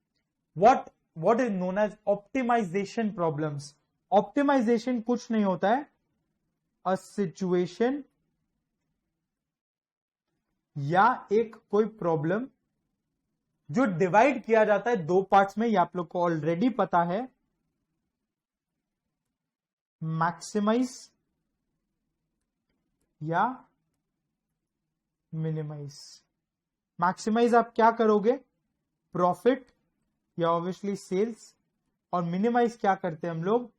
what is known as optimisation problems. Optimisation कुछ नहीं होता है, अ सिचुएशन या एक कोई प्रॉब्लम जो डिवाइड किया जाता है दो पार्ट्स में, ये आप लोग को ऑलरेडी पता है, मैक्सिमाइज या मिनिमाइज। मैक्सिमाइज आप क्या करोगे, प्रॉफिट या ऑब्वियसली सेल्स, और मिनिमाइज क्या करते हैं हम लोग,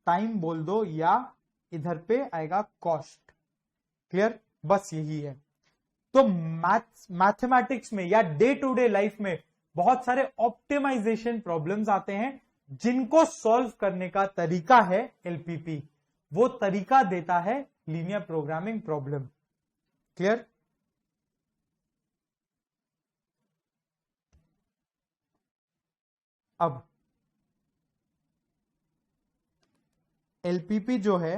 टाइम बोल दो या इधर पे आएगा कॉस्ट। क्लियर, बस यही है। तो मैथमेटिक्स में या डे टू डे लाइफ में बहुत सारे ऑप्टिमाइजेशन प्रॉब्लम्स आते हैं, जिनको सॉल्व करने का तरीका है एलपीपी, वो तरीका देता है लीनियर प्रोग्रामिंग प्रॉब्लम। क्लियर, अब एलपीपी जो है,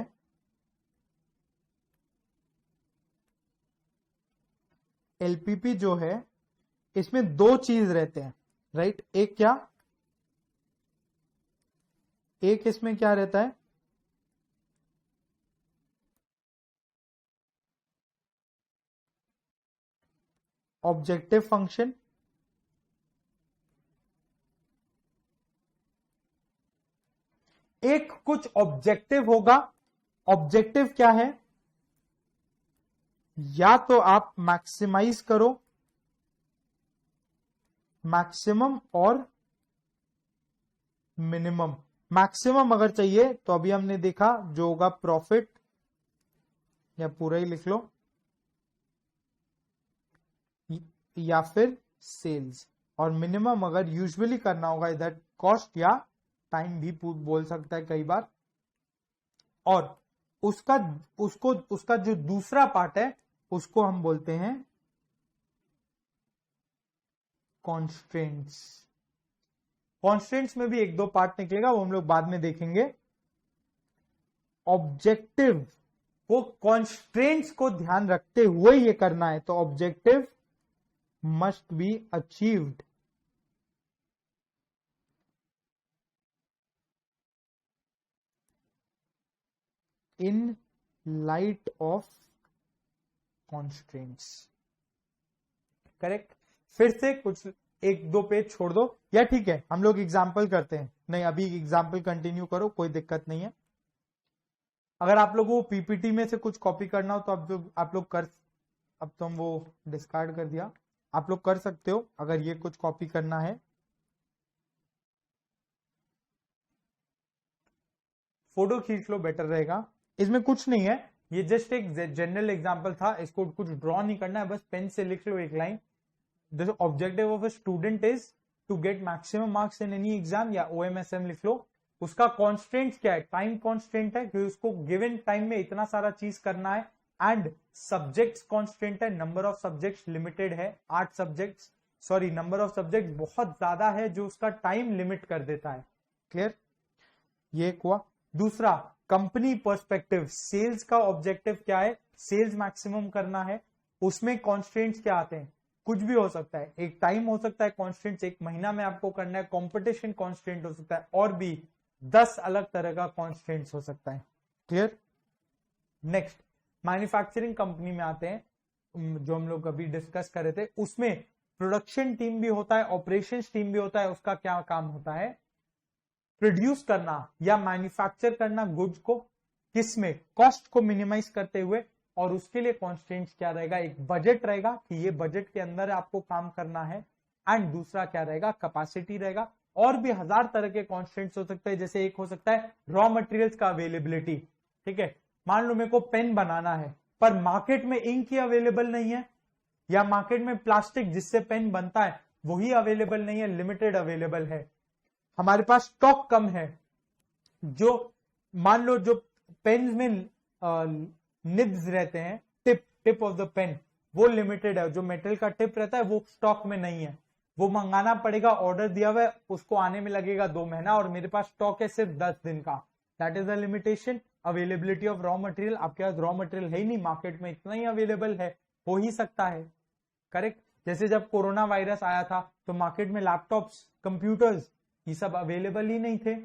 एलपीपी जो है इसमें दो चीज रहते हैं, राइट। एक क्या, एक इसमें क्या रहता है, ऑब्जेक्टिव फंक्शन, एक कुछ ऑब्जेक्टिव होगा। ऑब्जेक्टिव क्या है, या तो आप मैक्सिमाइज करो, मैक्सिमम और मिनिमम। मैक्सिमम अगर चाहिए तो अभी हमने देखा जो होगा प्रॉफिट, या पूरा ही लिख लो, या फिर सेल्स, और मिनिमम अगर यूजुअली करना होगा इधर कॉस्ट या टाइम भी बोल सकता है कई बार। और उसका जो दूसरा पार्ट है उसको हम बोलते हैं कॉन्स्ट्रेंट्स। कॉन्स्ट्रेंट्स में भी एक दो पार्ट निकलेगा, वो हम लोग बाद में देखेंगे। ऑब्जेक्टिव को कॉन्स्ट्रेंट्स को ध्यान रखते हुए ये करना है, तो objective must be achieved in light of constraints. Correct. फिर से कुछ एक दो पेज छोड़ दो, या ठीक है हम लोग एग्जाम्पल करते हैं। नहीं, अभी एग्जाम्पल कंटिन्यू करो, कोई दिक्कत नहीं है। अगर आप लोगों को पीपीटी में से कुछ कॉपी करना हो तो आप लोग कर, अब तो हम वो डिस्कार्ड कर दिया, आप लोग कर सकते हो अगर ये कुछ कॉपी करना है। फोटो खींच लो, बेटर रहेगा। इसमें कुछ नहीं है, ये जस्ट एक जनरल एग्जांपल था, इसको कुछ ड्रॉ नहीं करना है, बस पेन से लिख लो एक line. The objective of a student is to get maximum marks in any exam, या OMSM लिख लो। उसका कॉन्स्टेंट क्या है? टाइम कॉन्स्टेंट है, क्योंकि उसको गिवन टाइम में इतना सारा चीज करना है। एंड सब्जेक्ट्स कॉन्स्टेंट है, नंबर ऑफ सब्जेक्ट्स लिमिटेड है, 8 subjects, sorry number of subject बहुत ज्यादा है जो उसका टाइम लिमिट कर देता है। क्लियर? ये एक हुआ। दूसरा, कंपनी पर्सपेक्टिव, सेल्स का ऑब्जेक्टिव क्या है? सेल्स मैक्सिमम करना है। उसमें कॉन्स्टेंट्स क्या आते हैं? कुछ भी हो सकता है, एक टाइम हो सकता है कॉन्स्टेंट्स, एक महीना में आपको करना है, कंपटीशन कॉन्स्टेंट हो सकता है, और भी 10 अलग तरह का कॉन्स्टेंट्स हो सकता है। क्लियर? नेक्स्ट, मैन्युफैक्चरिंग कंपनी में आते हैं, जो हम लोग अभी डिस्कस कर रहे थे। उसमें प्रोडक्शन टीम भी होता है, ऑपरेशंस टीम भी होता है। उसका क्या काम होता है? प्रोड्यूस करना या मैन्युफैक्चर करना गुड्स को, किसमें? कॉस्ट को मिनिमाइज करते हुए। और उसके लिए कॉन्स्टेंट्स क्या रहेगा? एक बजट रहेगा कि ये बजट के अंदर आपको काम करना है। एंड दूसरा क्या रहेगा? कैपेसिटी रहेगा। और भी 1000 तरह के कॉन्स्टेंट्स हो सकते हैं, जैसे एक हो सकता है रॉ मटेरियल्स का अवेलेबिलिटी। ठीक है, मान लो मेरे को पेन बनाना है, पर मार्केट में इंक ही अवेलेबल नहीं है, या मार्केट में प्लास्टिक जिससे पेन बनता है वही अवेलेबल नहीं है, लिमिटेड अवेलेबल है, हमारे पास स्टॉक कम है। जो मान लो जो पेन में निब्स रहते हैं, टिप ऑफ द पेन, वो लिमिटेड है। जो मेटल का टिप रहता है वो स्टॉक में नहीं है, वो मंगाना पड़ेगा, ऑर्डर दिया हुआ है, उसको आने में लगेगा 2 महीना, और मेरे पास स्टॉक है सिर्फ 10 दिन का। That is the limitation. Availability of raw material, आपके पास रॉ मटेरियल है ही नहीं, मार्केट में इतना ही अवेलेबल है, हो ही सकता है। करेक्ट? जैसे जब कोरोना वायरस आया था तो मार्केट में लैपटॉप्स, कंप्यूटर्स, ये सब अवेलेबल ही नहीं थे,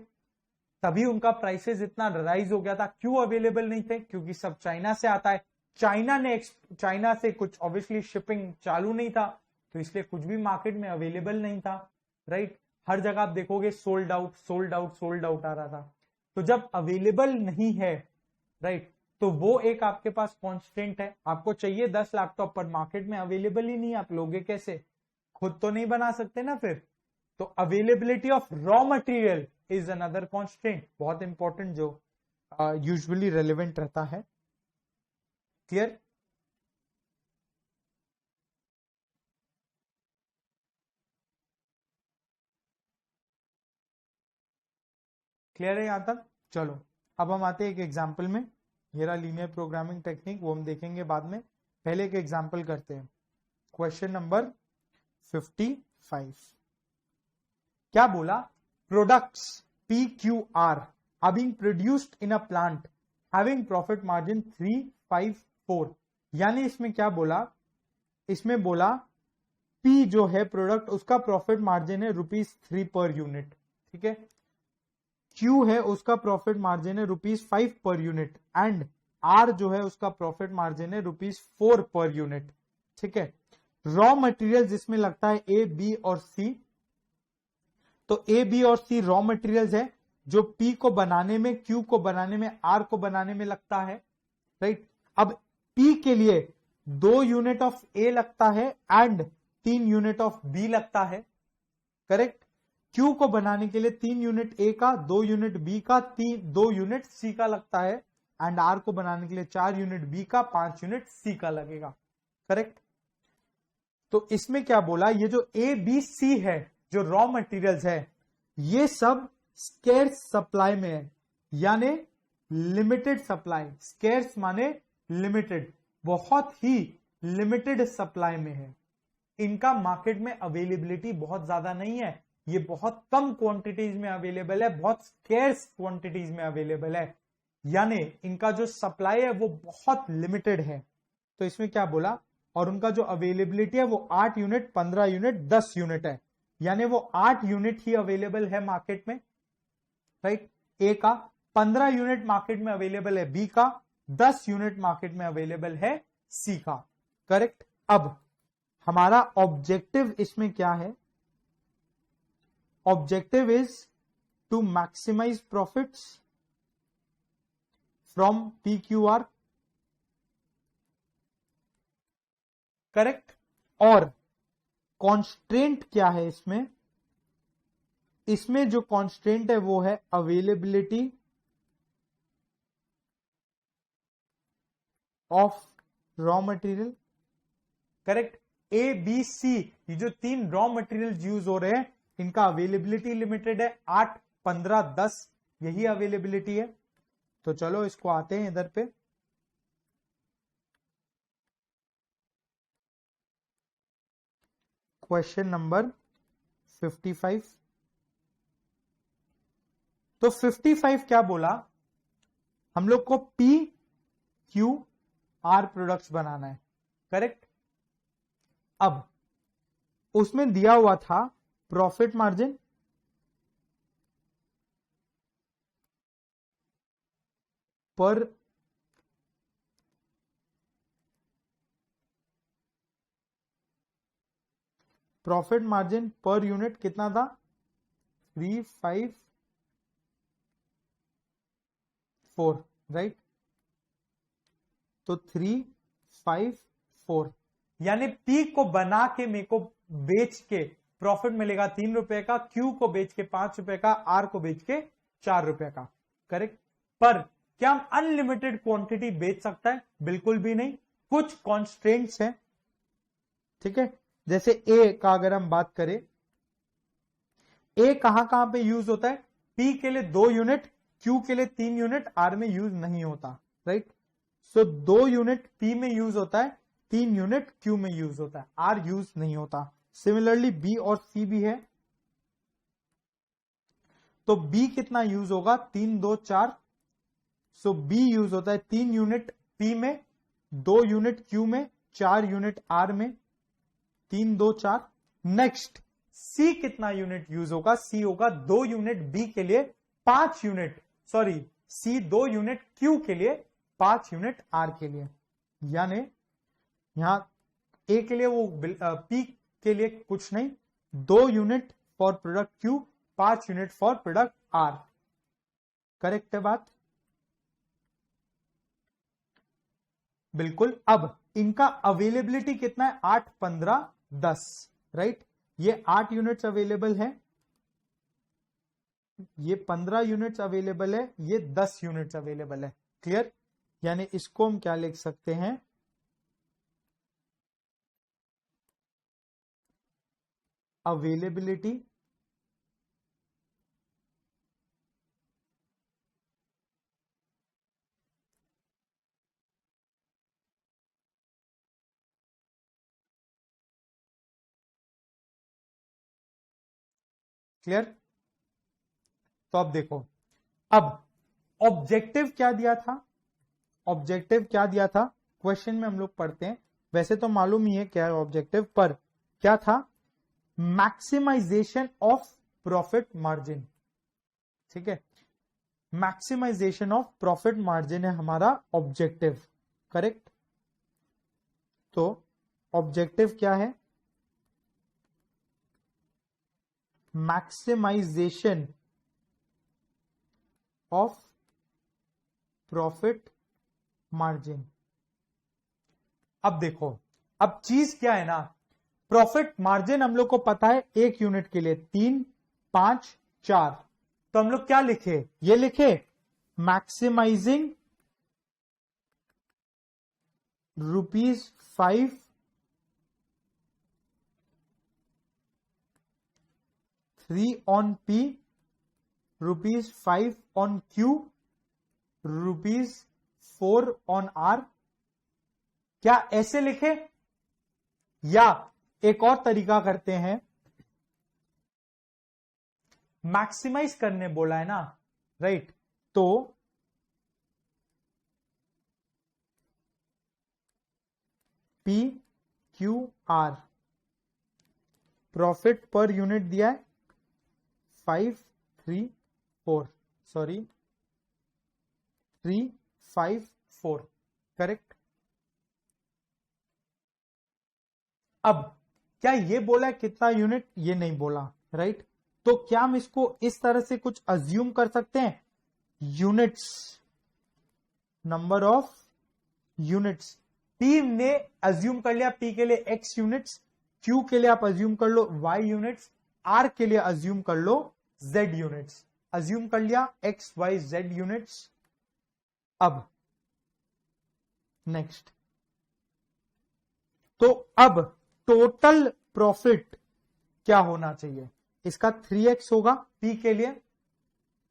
तभी उनका प्राइसेस इतना राइज हो गया था। क्यों अवेलेबल नहीं थे? क्योंकि सब चाइना से आता है, चाइना से कुछ ऑब्वियसली शिपिंग चालू नहीं था, तो इसलिए कुछ भी मार्केट में अवेलेबल नहीं था। राइट? हर जगह आप देखोगे sold out sold out sold out आ रहा था। तो जब अवेलेबल नहीं है, राइट, तो वो एक आपके पास कॉन्स्टेंट है। आपको चाहिए 10 लैपटॉप, पर मार्केट में अवेलेबल ही नहीं, आप लोगे कैसे? खुद तो नहीं बना सकते ना फिर। तो availability of raw material is another constant, बहुत इंपॉर्टेंट, जो यूजुअली रेलेवेंट रहता है। क्लियर? क्लियर है यहां तक? चलो अब हम आते हैं एक एग्जाम्पल में। ये रहा लीनियर प्रोग्रामिंग टेक्निक, वो हम देखेंगे बाद में। पहले एक एग्जाम्पल करते हैं। Question number 55। क्या बोला? Products PQR are being produced in a plant having profit margin 354। यानी इसमें क्या बोला? इसमें बोला P जो है प्रोडक्ट, उसका प्रॉफिट मार्जिन है ₹3 पर यूनिट। ठीक है, Q है उसका प्रॉफिट मार्जिन है ₹5 पर यूनिट, एंड R जो है उसका प्रॉफिट मार्जिन है ₹4 पर यूनिट। ठीक है, रॉ मटेरियल जिसमें लगता है A, B और C, तो A, B और C रॉ मटेरियल्स है जो P को बनाने में, Q को बनाने में, R को बनाने में लगता है। राइट? अब P के लिए 2 यूनिट ऑफ A लगता है एंड 3 यूनिट ऑफ B लगता है। करेक्ट? Q को बनाने के लिए 3 यूनिट A का, 2 यूनिट B का, 2 यूनिट C का लगता है, एंड R को बनाने के लिए 4 यूनिट B का, 5 यूनिट C का लगेगा। करेक्ट? तो तो इसमें क्या बोला, ये जो ए बी सी है, जो रॉ मटेरियल्स है, ये सब स्केर्स सप्लाई में है, यानी लिमिटेड सप्लाई। स्केर्स माने लिमिटेड, बहुत ही लिमिटेड सप्लाई में है। इनका मार्केट में अवेलेबिलिटी बहुत ज्यादा नहीं है, ये बहुत कम क्वांटिटीज में अवेलेबल है, बहुत स्केर्स क्वांटिटीज में अवेलेबल है, यानी इनका जो सप्लाई है वो बहुत लिमिटेड है। तो इसमें क्या बोला, और उनका जो अवेलेबिलिटी है वो 8 यूनिट, 15 यूनिट, 10 यूनिट है, यानी वो 8 यूनिट ही अवेलेबल है मार्केट में, राइट। ए का 15 यूनिट मार्केट में अवेलेबल है, बी का 10 यूनिट मार्केट में अवेलेबल है, सी का, करेक्ट। अब हमारा ऑब्जेक्टिव इसमें क्या है, objective is to maximise profits from PQR, correct. और कॉन्स्ट्रेंट क्या है इसमें, इसमें जो कॉन्स्ट्रेंट है वो है availability of raw material, correct. A B C, ये जो 3 रॉ मटेरियल यूज हो रहे हैं, इनका अवेलेबिलिटी लिमिटेड है, 8, 15, 10 यही अवेलेबिलिटी है। तो चलो इसको आते हैं इधर पे। Question number 55। तो 55 क्या बोला, हम लोग को PQR प्रोडक्ट्स बनाना है, करेक्ट। अब उसमें दिया हुआ था प्रॉफिट मार्जिन, पर प्रॉफिट मार्जिन पर यूनिट कितना था, 354, राइट। तो 354, यानी पी को बना के मेरे को बेच के प्रॉफिट मिलेगा 3 रुपए का, क्यू को बेच के 5 रुपए का, आर को बेच के 4 रुपए का, करेक्ट। पर क्या हम अनलिमिटेड क्वांटिटी बेच सकता है, बिल्कुल भी नहीं, कुछ कॉन्स्ट्रेंट्स हैं, ठीक है। जैसे ए का अगर हम बात करें, ए कहां पे यूज होता है, पी के लिए 2 यूनिट, क्यू के लिए 3 यूनिट, आर में यूज नहीं होता, राइट। सो 2 यूनिट पी में यूज होता है, 3 यूनिट क्यू में यूज होता है, आर यूज नहीं होता। सिमिलरली बी और सी भी है, तो बी कितना यूज होगा, 3, 2, 4, सो बी यूज होता है 3 यूनिट पी में, 2 यूनिट क्यू में, 4 यूनिट आर में, 3, 2, 4। नेक्स्ट सी कितना यूनिट यूज होगा, सी होगा 2 यूनिट बी के लिए, 5 unit, sorry C 2 unit Q के लिए, 5 यूनिट आर के लिए, यानी यहां ए के लिए वो पी के लिए कुछ नहीं, 2 unit for product Q, 5 unit for product R, correct है बात, बिल्कुल। अब इनका अवेलेबिलिटी कितना है, 8, 15, 10, राइट। ये 8 यूनिट्स अवेलेबल है, ये 15 यूनिट्स अवेलेबल है, ये 10 यूनिट्स अवेलेबल है, क्लियर। यानी इसको हम क्या लिख सकते हैं, अवेलेबिलिटी क्लियर। तो अब देखो, अब ऑब्जेक्टिव क्या दिया था, ऑब्जेक्टिव क्या दिया था, क्वेश्चन में हम लोग पढ़ते हैं, वैसे तो मालूम ही है क्या है ऑब्जेक्टिव, पर क्या था, मैक्सिमाइजेशन ऑफ प्रॉफिट मार्जिन, ठीक है। मैक्सिमाइजेशन ऑफ प्रॉफिट मार्जिन है हमारा ऑब्जेक्टिव, करेक्ट। तो ऑब्जेक्टिव क्या है, मैक्सिमाइजेशन ऑफ प्रॉफिट मार्जिन। अब देखो, अब चीज क्या है ना, प्रॉफिट मार्जिन हम लोग को पता है 1 यूनिट के लिए 3, 5, 4, तो हम लोग क्या लिखे, ये लिखे maximising ₹5 3 on P, ₹5 on Q, ₹4 on R। क्या ऐसे लिखे, या एक और तरीका करते हैं, मैक्सिमाइज करने बोला है ना, राइट। तो P Q R, profit per unit दिया है 5 3 4, सॉरी 3 5 4, करेक्ट। अब क्या ये बोला है कितना यूनिट, ये नहीं बोला, राइट। तो क्या हम इसको इस तरह से कुछ अज्यूम कर सकते हैं, units, number of units. P ने अज्यूम कर लिया P के लिए X यूनिट्स, Q के लिए आप अज्यूम कर लो Y यूनिट्स, R के लिए अज्यूम कर लो Z यूनिट्स। अज्यूम कर लिया X Y Z यूनिट्स। अब नेक्स्ट, तो अब टोटल प्रॉफिट क्या होना चाहिए, इसका 3x होगा P के लिए,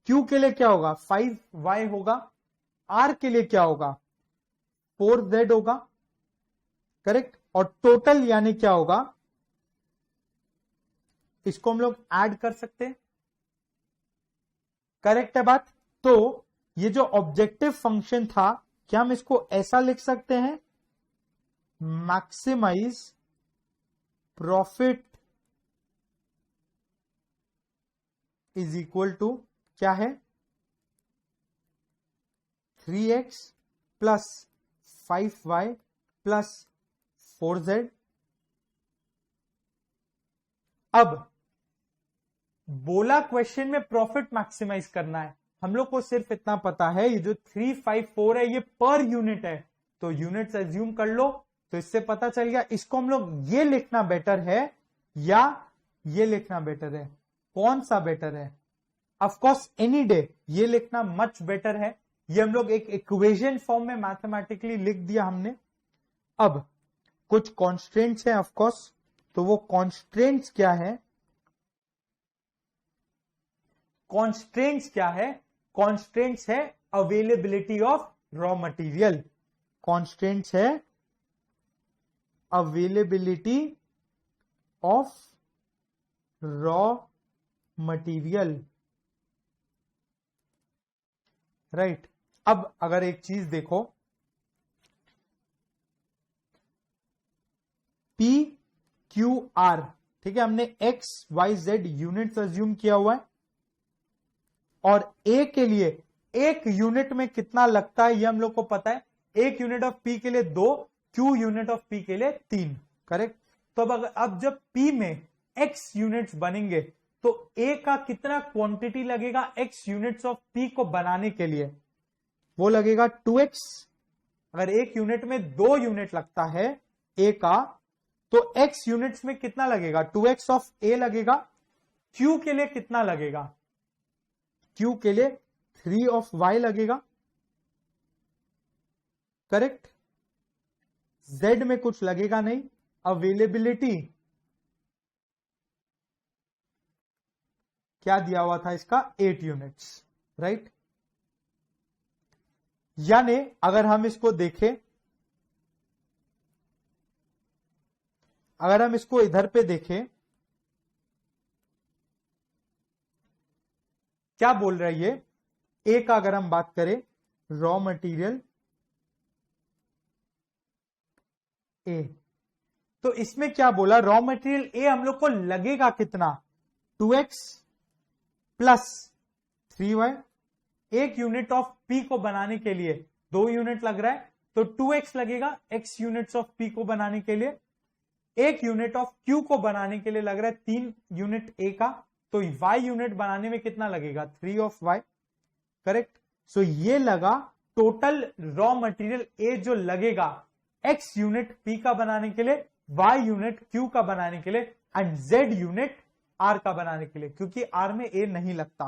Q के लिए क्या होगा 5y होगा, R के लिए क्या होगा 4z होगा, करेक्ट। और टोटल यानी क्या होगा, इसको हम लोग ऐड कर सकते हैं, करेक्ट है बात। तो ये जो ऑब्जेक्टिव फंक्शन था, क्या हम इसको ऐसा लिख सकते हैं, maximise profit is equal to क्या है 3x plus 5y plus 4z। अब बोला क्वेश्चन में प्रॉफिट मैक्सिमाइज करना है, हम लोग को सिर्फ इतना पता है, ये जो 354 है ये पर यूनिट है, तो यूनिट्स एज्यूम कर लो, तो इससे पता चल गया। इसको हम लोग ये लिखना बेटर है या ये लिखना बेटर है, कौन सा बेटर है, ऑफ कोर्स एनी डे ये लिखना मच बेटर है। ये हम लोग एक इक्वेशन फॉर्म में मैथमेटिकली लिख दिया हमने। अब कुछ कॉन्स्ट्रेंट्स हैं ऑफ कोर्स, तो वो कॉन्स्ट्रेंट्स क्या है, कॉन्स्ट्रेंट्स क्या है, कॉन्स्ट्रेंट्स है availability of raw material, constraints है availability of raw material, right. अब अगर एक चीज देखो, P Q R, ठीक है, हमने X Y Z units assume किया हुआ है, और A के लिए एक यूनिट में कितना लगता है ये हम लोग को पता है, एक यूनिट ऑफ P के लिए 2, Q यूनिट ऑफ P के लिए 3, करेक्ट। तो अब जब P में X यूनिट्स बनेंगे तो A का कितना क्वांटिटी लगेगा X यूनिट्स ऑफ P को बनाने के लिए, वो लगेगा 2x। अगर एक यूनिट में 2 यूनिट लगता है A का, तो X यूनिट्स में कितना लगेगा 2x ऑफ A लगेगा। Q के लिए कितना लगेगा, Q के लिए 3 ऑफ Y लगेगा, करेक्ट। Z में कुछ लगेगा नहीं, अवेलेबिलिटी क्या दिया हुआ था इसका 8 यूनिट्स, राइट। यानी अगर हम इसको देखें, अगर हम इसको इधर पे देखें, क्या बोल रहा है ये, ए का अगर हम बात करें, रॉ मटेरियल ए, तो इसमें क्या बोला, रॉ मटेरियल ए हम लोग को लगेगा कितना 2x प्लस 3y। एक यूनिट ऑफ P को बनाने के लिए 2 यूनिट लग रहा है, तो 2x लगेगा X यूनिट्स ऑफ P को बनाने के लिए। एक यूनिट ऑफ Q को बनाने के लिए लग रहा है 3 यूनिट A का, तो Y यूनिट बनाने में कितना लगेगा 3 ऑफ Y, करेक्ट। सो ये लगा टोटल रॉ मटेरियल A जो लगेगा X यूनिट P का बनाने के लिए, Y यूनिट Q का बनाने के लिए, एंड Z यूनिट R का बनाने के लिए, क्योंकि R में A नहीं लगता।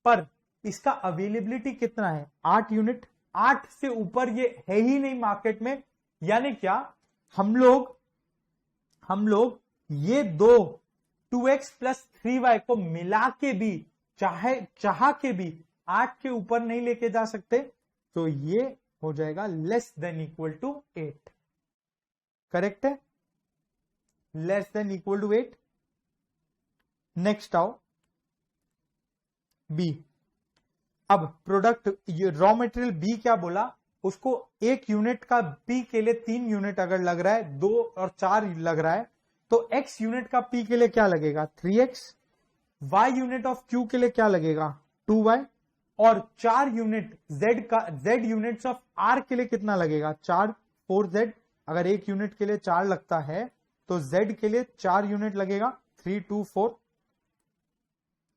पर इसका अवेलेबिलिटी कितना है 8 यूनिट, 8 से ऊपर ये है ही नहीं मार्केट में। यानी क्या, हम लोग ये 2 2x प्लस 3y को मिला के भी चाह के भी 8 के ऊपर नहीं लेके जा सकते, तो ये हो जाएगा less than equal to 8। Correct है, less than equal to 8। Next आओ बी। अब प्रोडक्ट रॉ मटेरियल बी क्या बोला, उसको 1 यूनिट का पी के लिए 3 यूनिट अगर लग रहा है, 2 और 4 लग रहा है, तो x यूनिट का p के लिए क्या लगेगा 3x, y unit of q के लिए क्या लगेगा 2y, और 4 unit z units of r के लिए कितना लगेगा 4 4z। अगर 1 यूनिट के लिए 4 लगता है तो z के लिए 4 यूनिट लगेगा 3 2 4।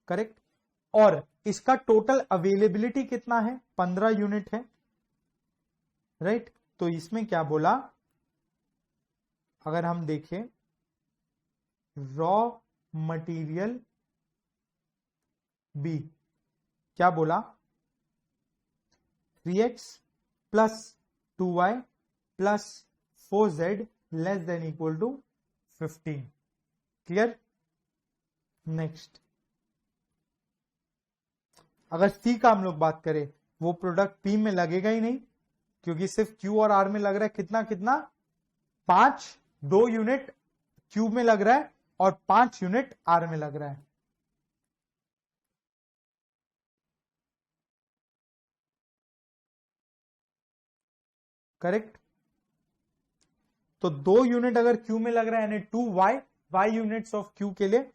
करेक्ट। और इसका टोटल अवेलेबिलिटी कितना है 15 यूनिट है, राइट। तो इसमें क्या बोला, अगर हम देखें रॉ मटेरियल बी क्या बोला 3x plus 2y plus 4z less than equal to 15। Clear. Next, अगर सी का हम लोग बात करें, वो प्रोडक्ट पी में लगेगा ही नहीं, क्योंकि सिर्फ क्यू और आर में लग रहा है कितना कितना 5, 2 यूनिट क्यू में लग रहा है और 5 यूनिट आर में लग रहा है। करेक्ट। तो 2 यूनिट अगर क्यू में लग रहा है यानी 2y यूनिट्स ऑफ क्यू के लिए,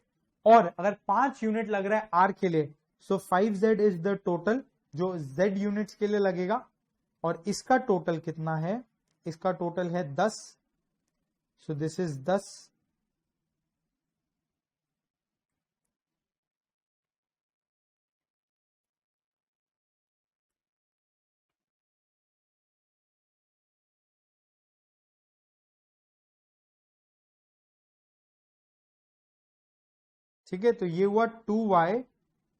और अगर 5 यूनिट लग रहा है आर के लिए, सो 5z इज द टोटल जो z यूनिट्स के लिए लगेगा। और इसका टोटल कितना है, इसका टोटल है 10, सो दिस इज 10। ठीक है, तो ये हुआ 2y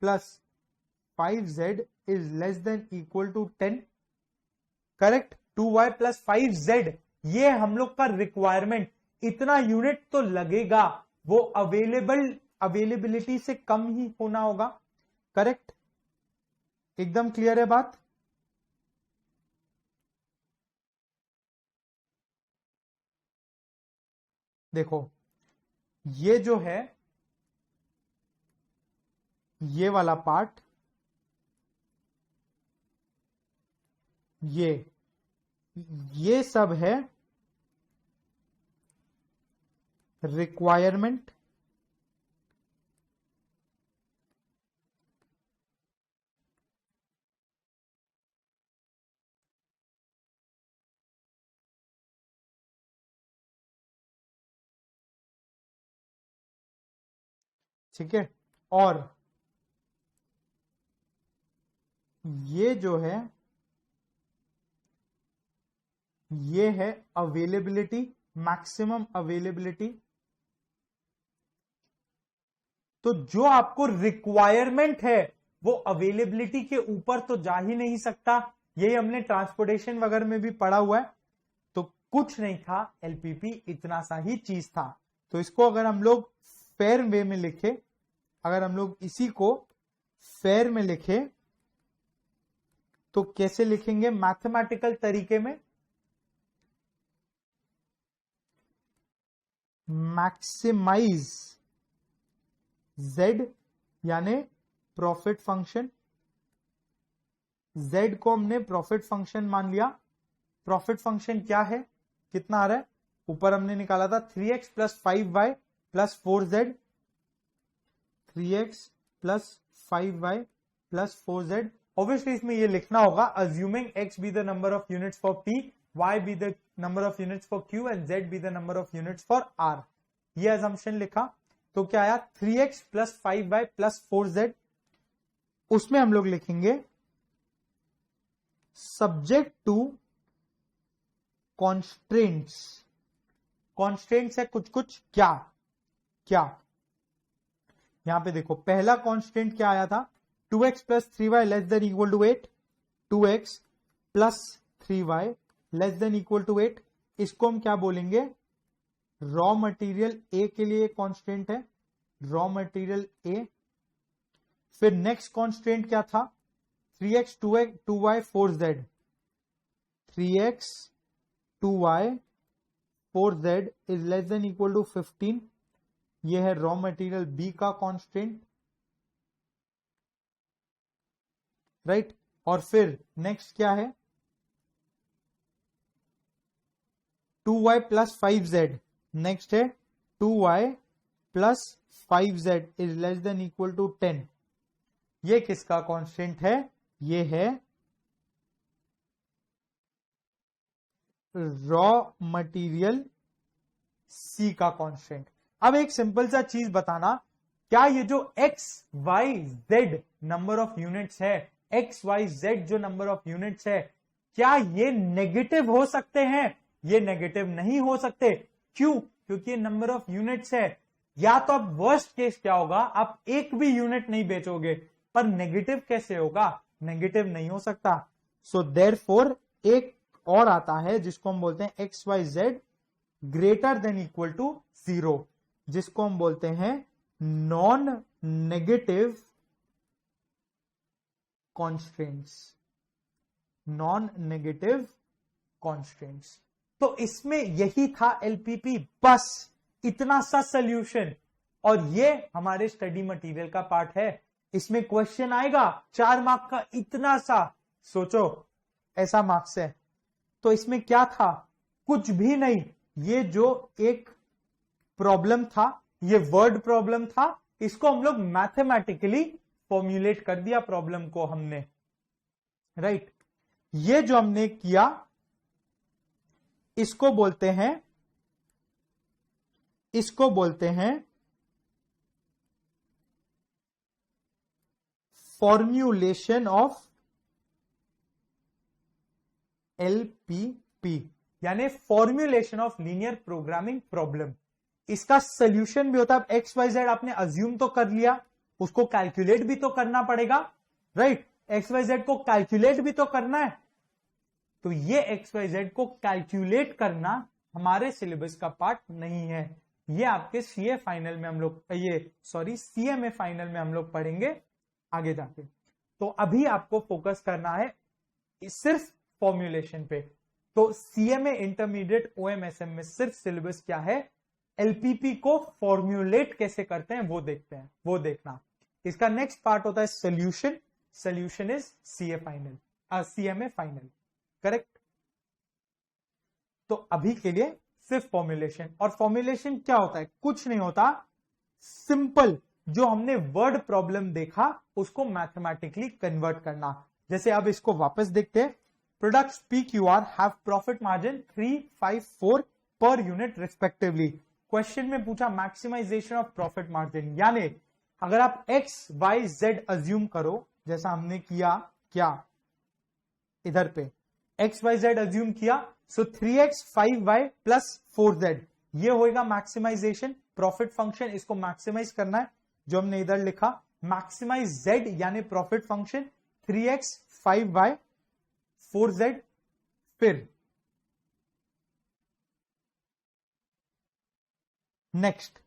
plus 5z is less than equal to 10। Correct. 2y plus 5z ये हम लोग का रिक्वायरमेंट, इतना यूनिट तो लगेगा, वो अवेलेबिलिटी से कम ही होना होगा। करेक्ट। एकदम क्लियर है बात। देखो ये जो है ये वाला पार्ट, ये सब है रिक्वायरमेंट, ठीक है। और ये जो है ये है अवेलेबिलिटी, मैक्सिमम अवेलेबिलिटी। तो जो आपको रिक्वायरमेंट है वो अवेलेबिलिटी के ऊपर तो जा ही नहीं सकता, यही हमने ट्रांसपोर्टेशन वगैरह में भी पढ़ा हुआ है। तो कुछ नहीं था, एलपीपी इतना सा ही चीज था। तो इसको अगर हम लोग फेयर वे में लिखे, अगर हम लोग इसी को फेयर में लिखे तो कैसे लिखेंगे मैथमेटिकल तरीके में, मैक्सिमाइज z यानी प्रॉफिट फंक्शन, z को हमने प्रॉफिट फंक्शन मान लिया। प्रॉफिट फंक्शन क्या है, कितना आ रहा है, ऊपर हमने निकाला था 3x plus 5y plus 4z, 3x plus 5y plus 4z। Obviously इसमें ये लिखना होगा assuming x be the number of units for p, y be the number of units for q and z be the number of units for r। ये assumption लिखा तो क्या आया 3x plus 5y plus 4z। उसमें हम लोग लिखेंगे subject to constraints. Constraints है कुछ कुछ, क्या क्या यहां पे देखो पहला कॉन्स्टेंट क्या आया था 2x plus 3y less than equal to 8, 2x plus 3y less than equal to 8। इसको हम क्या बोलेंगे, रॉ मटेरियल ए के लिए कांस्टेंट है, रॉ मटेरियल ए। फिर नेक्स्ट कॉन्स्टेंट क्या था, 3x 2y 4z, 3x 2y 4z is less than equal to 15। ये है रॉ मटेरियल बी का कांस्टेंट, राइट। और फिर नेक्स्ट क्या है, 2y प्लस 5z, नेक्स्ट है 2y plus 5z is less than equal to 10। ये किसका कांस्टेंट है, ये है रॉ मटेरियल सी का कांस्टेंट। अब एक सिंपल सा चीज बताना, क्या ये जो x y z number of units है, x y z जो नंबर ऑफ यूनिट्स है, क्या ये नेगेटिव हो सकते हैं? ये नेगेटिव नहीं हो सकते। क्यों? क्योंकि ये नंबर ऑफ यूनिट्स है। या तो अब वर्स्ट केस क्या होगा, आप एक भी यूनिट नहीं बेचोगे, पर नेगेटिव कैसे होगा? नेगेटिव नहीं हो सकता। सो देयरफॉर एक और आता है जिसको हम बोलते हैं X Y Z greater than equal to 0, जिसको हम बोलते हैं non negative constants, non negative constants. तो इसमें यही था एलपीपी, बस इतना सा सॉल्यूशन। और ये हमारे स्टडी मटेरियल का पार्ट है। इसमें क्वेश्चन आएगा 4 मार्क का, इतना सा, सोचो ऐसा मार्क्स है। तो इसमें क्या था, कुछ भी नहीं। ये जो एक प्रॉब्लम था, ये वर्ड प्रॉब्लम था, इसको हम लोग मैथमेटिकली फॉर्म्युलेट कर दिया प्रॉब्लम को हमने, राइट। ये जो हमने किया इसको बोलते हैं फॉर्म्युलेशन ऑफ एलपीपी, यानी formulation of linear programming problem. इसका सोल्यूशन भी होता है। एक्स वाई जेड आपने अज्यूम तो कर लिया, उसको कैलकुलेट भी तो करना पड़ेगा, राइट। एक्स वाई जेड को कैलकुलेट भी तो करना है। तो ये एक्स वाई जेड को कैलकुलेट करना हमारे सिलेबस का पार्ट नहीं है। ये आपके सीए फाइनल में हम लोग, सीएमए फाइनल में हम लोग पढ़ेंगे आगे जाके। तो अभी आपको फोकस करना है सिर्फ फॉर्म्युलेशन पे। तो सीएमए इंटरमीडिएट ओएमएसएम में सिर्फ सिलेबस क्या है, एलपीपी को फॉर्म्युलेट कैसे करते हैं वो देखते हैं, वो देखना। इसका नेक्स्ट पार्ट होता है solution. Solution is CA final, CMA final, correct. तो अभी के लिए सिर्फ फॉर्म्युलेशन। और फॉर्म्युलेशन क्या होता है, कुछ नहीं होता, सिंपल जो हमने वर्ड प्रॉब्लम देखा उसको मैथमेटिकली कन्वर्ट करना। जैसे अब इसको वापस देखते हैं। Products P Q R have profit margin 3, 5, 4 per unit respectively. Question में पूछा मैक्सिमाइजेशन ऑफ प्रॉफिट मार्जिन, यानी अगर आप एक्स वाई जेड अज्यूम करो, जैसा हमने किया, क्या इधर पे एक्स वाई जेड अज्यूम किया, सो 3x 5y प्लस 4z, ये होगा मैक्सिमाइजेशन प्रॉफिट फंक्शन। इसको मैक्सिमाइज करना है, जो हमने इधर लिखा मैक्सिमाइज z यानी profit function 3x 5y 4z। फिर नेक्स्ट,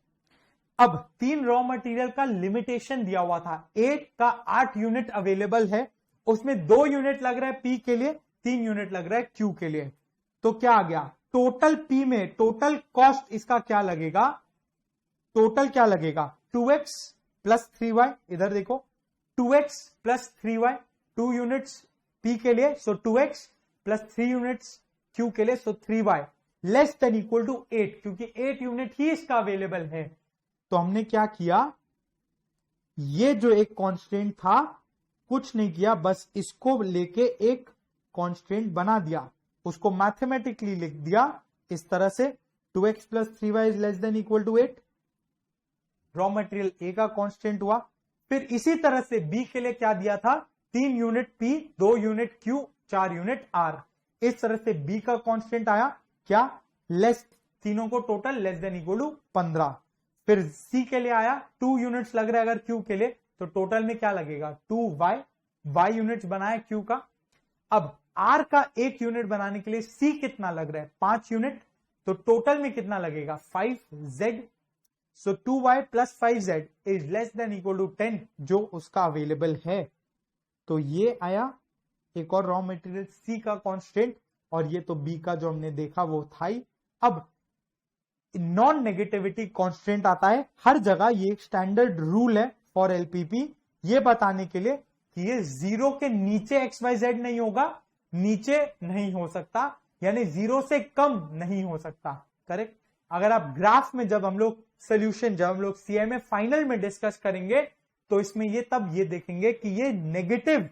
अब 3 रॉ मटेरियल का लिमिटेशन दिया हुआ था। 8 का 8 यूनिट अवेलेबल है, उसमें 2 यूनिट लग रहा है P के लिए, 3 यूनिट लग रहा है Q के लिए। तो क्या आ गया, टोटल P में टोटल कॉस्ट इसका क्या लगेगा, टोटल क्या लगेगा 2x प्लस 3y। इधर देखो 2x plus 3y, 2 units P के लिए, सो 2x प्लस 3 यूनिट्स Q के लिए, so 3y less than equal to 8, क्योंकि 8 यूनिट ही इसका अवेलेबल है। तो हमने क्या किया, ये जो एक कांस्टेंट था कुछ नहीं किया, बस इसको लेके एक कांस्टेंट बना दिया, उसको मैथमेटिकली लिख दिया इस तरह से 2x plus 3y is less than equal to 8। Raw material A का कांस्टेंट हुआ। फिर इसी तरह से बी के लिए क्या दिया था, 3 unit P, 2 unit Q, 4 unit R। इस तरह से बी का कांस्टेंट आया क्या, लेस, तीनों को total less than equal to 15। फिर सी के लिए आया 2 यूनिट्स लग रहा है अगर Q के लिए, तो टोटल में क्या लगेगा 2y, y यूनिट्स बनाया Q का। अब R का 1 यूनिट बनाने के लिए C कितना लग रहा है 5 यूनिट, तो टोटल में कितना लगेगा 5z। So 2y plus 5z is less than equal to 10 जो उसका अवेलेबल है। तो ये आया एक और रॉ मटेरियल C का कांस्टेंट, और ये तो B का जो हमने देखा वो था ही। अब नॉन नेगेटिविटी कांस्टेंट आता है हर जगह, ये स्टैंडर्ड रूल है फॉर एलपीपी, ये बताने के लिए कि ये 0 के नीचे XYZ नहीं होगा, नीचे नहीं हो सकता, यानी 0 से कम नहीं हो सकता। करेक्ट। अगर आप ग्राफ में जब हम लोग CMA फाइनल में डिस्कस करेंगे तो इसमें ये तब ये देखेंगे कि ये नेगेटिव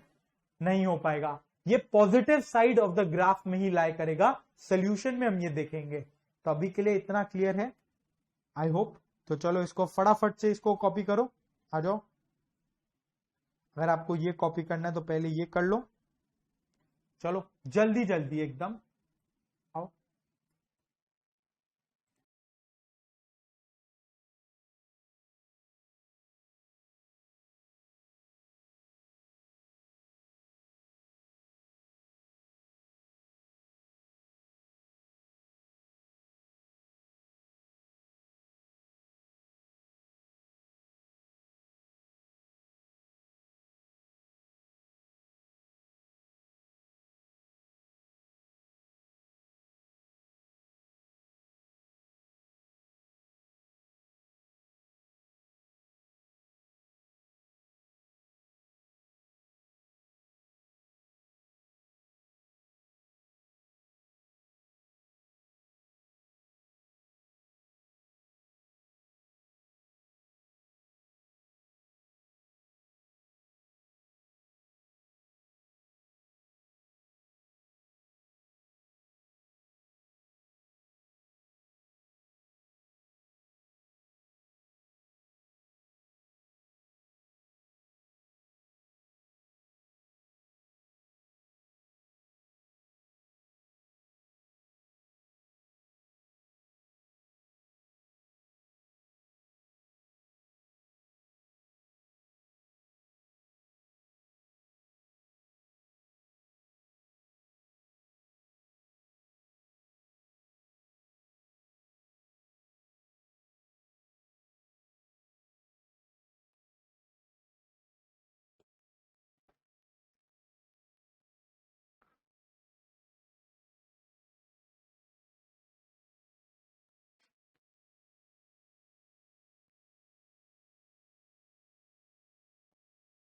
नहीं हो पाएगा, ये positive side of the graph में ही लाई करेगा। सोल्यूशन में हम ये देखेंगे। तो अभी के लिए इतना क्लियर है आई होप। तो चलो इसको फटाफट से इसको कॉपी करो, आ जाओ। अगर आपको ये कॉपी करना है तो पहले ये कर लो। चलो जल्दी जल्दी एकदम आओ।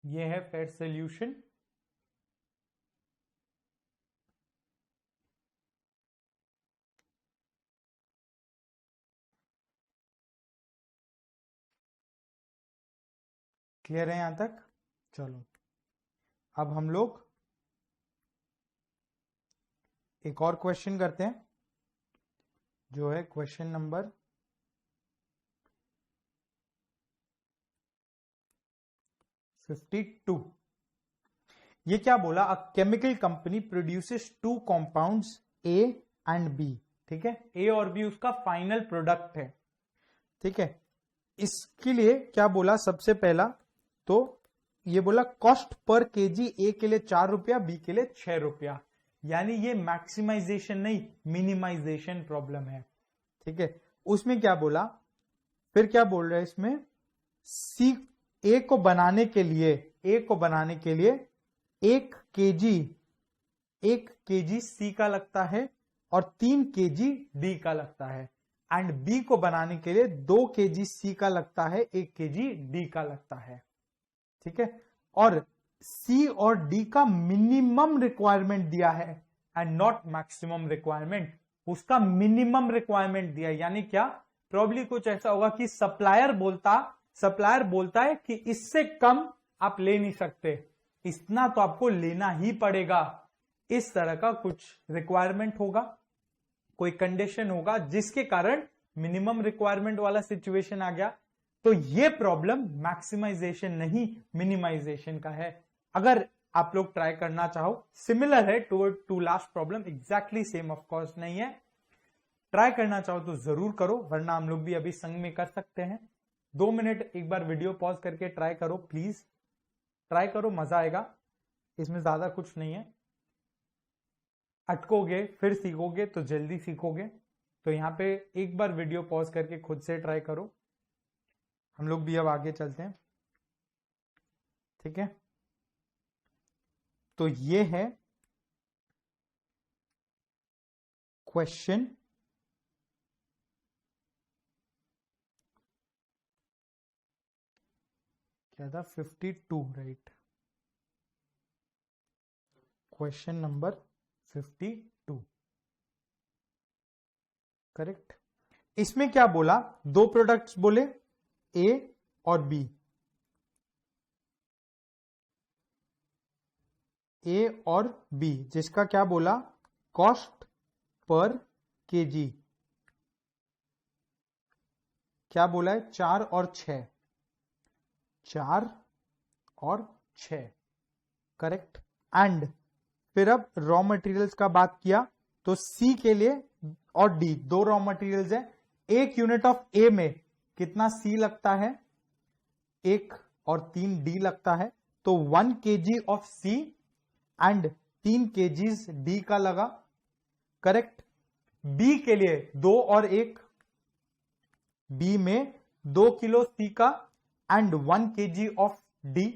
ये है फिर सोल्यूशन। क्लियर है यहां तक? चलो अब हम लोग एक और क्वेश्चन करते हैं, जो है क्वेश्चन नंबर 52। ये क्या बोला? A chemical company produces 2 compounds A and B। ठीक है, A और B उसका फाइनल प्रोडक्ट है। ठीक है, इसके लिए क्या बोला? सबसे पहला तो ये बोला कॉस्ट पर केजी A के लिए 4 रुपया, B के लिए 6 रुपया। यानी ये मैक्सिमाइजेशन नहीं, मिनिमाइजेशन प्रॉब्लम है। ठीक है, उसमें क्या बोला? फिर क्या बोल रहा है इसमें? A को बनाने के लिए 1 केजी C का लगता है और 3 केजी D का लगता है। एंड B को बनाने के लिए 2 केजी C का लगता है, 1 केजी D का लगता है। ठीक है, और C और D का मिनिमम रिक्वायरमेंट दिया है एंड नॉट मैक्सिमम रिक्वायरमेंट। उसका मिनिमम रिक्वायरमेंट दिया, यानी क्या? प्रॉब्ली कुछ ऐसा होगा कि सप्लायर बोलता है कि इससे कम आप ले नहीं सकते, इतना तो आपको लेना ही पड़ेगा। इस तरह का कुछ रिक्वायरमेंट होगा, कोई कंडीशन होगा जिसके कारण मिनिमम रिक्वायरमेंट वाला सिचुएशन आ गया। तो ये प्रॉब्लम मैक्सिमाइजेशन नहीं, मिनिमाइजेशन का है। अगर आप लोग ट्राई करना चाहो, सिमिलर है to last problem, exactly same of course नहीं है। ट्राई करना चाहो तो जरूर करो, वरना हम लोग भी अभी संग में कर सकते हैं। 2 मिनट एक बार वीडियो पॉज करके ट्राई करो, प्लीज ट्राई करो, मजा आएगा। इसमें ज्यादा कुछ नहीं है, अटकोगे फिर सीखोगे तो जल्दी सीखोगे। तो यहाँ पे एक बार वीडियो पॉज करके खुद से ट्राई करो। हम लोग भी अब आगे चलते हैं, ठीक है। तो ये है क्वेश्चन क्या था, 52, राइट। Question number 52, correct. इसमें क्या बोला, दो प्रोडक्ट्स बोले, ए और बी। ए और बी, जिसका क्या बोला, कॉस्ट पर केजी क्या बोला है, 4 और 6, 4 और 6, करेक्ट। एंड फिर अब रॉ मटेरियल्स का बात किया, तो सी के लिए और डी दो रॉ मटेरियल्स है। एक यूनिट ऑफ ए में कितना सी लगता है, 1 और 3 डी लगता है, तो 1 kg of C and 3 kgs D का लगा, करेक्ट। बी के लिए 2 और 1, बी में 2 किलो सी का and 1 kg of D,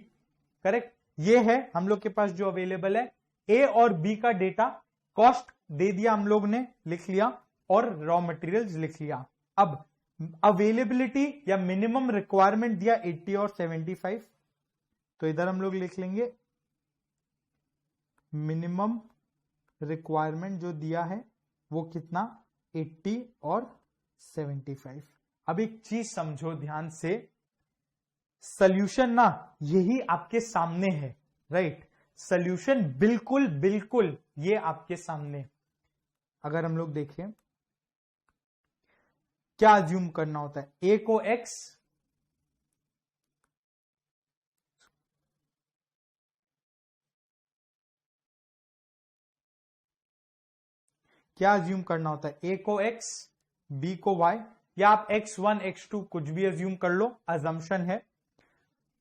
correct. ये है हम लोग के पास जो अवेलेबल है। ए और बी का डेटा, कॉस्ट दे दिया हम लोग ने, लिख लिया, और रॉ मटेरियल्स लिख लिया। अब अवेलेबिलिटी या मिनिमम रिक्वायरमेंट दिया 80 और 75, तो इधर हम लोग लिख लेंगे मिनिमम रिक्वायरमेंट जो दिया है वो कितना, 80 और 75। अब एक चीज समझो ध्यान से, सॉल्यूशन ना यही आपके सामने है, राइट। सॉल्यूशन बिल्कुल बिल्कुल ये आपके सामने। अगर हम लोग देखें क्या अज्यूम करना होता है, ए को x, क्या अज्यूम करना होता है, ए को x, बी को y, या आप x1 x2 कुछ भी अज्यूम कर लो, अजम्पशन है।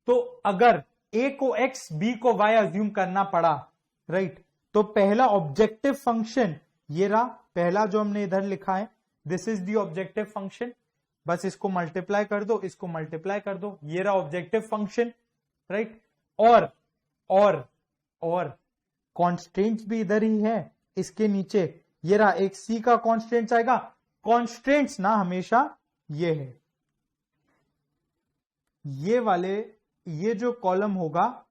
तो अगर a को x b को y अज्यूम करना पड़ा, राइट, तो पहला ऑब्जेक्टिव फंक्शन ये रहा, पहला जो हमने इधर लिखा है, this is the objective function, बस इसको मल्टीप्लाई कर दो, इसको मल्टीप्लाई कर दो, ये रहा ऑब्जेक्टिव फंक्शन, राइट। और कॉन्स्टेंट्स भी इधर ही है, इसके नीचे ये रहा, एक सी का कॉन्स्टेंट्स आएगा। कॉन्स्टेंट्स ना हमेशा ये है, ये वाले, ये जो कॉलम होगा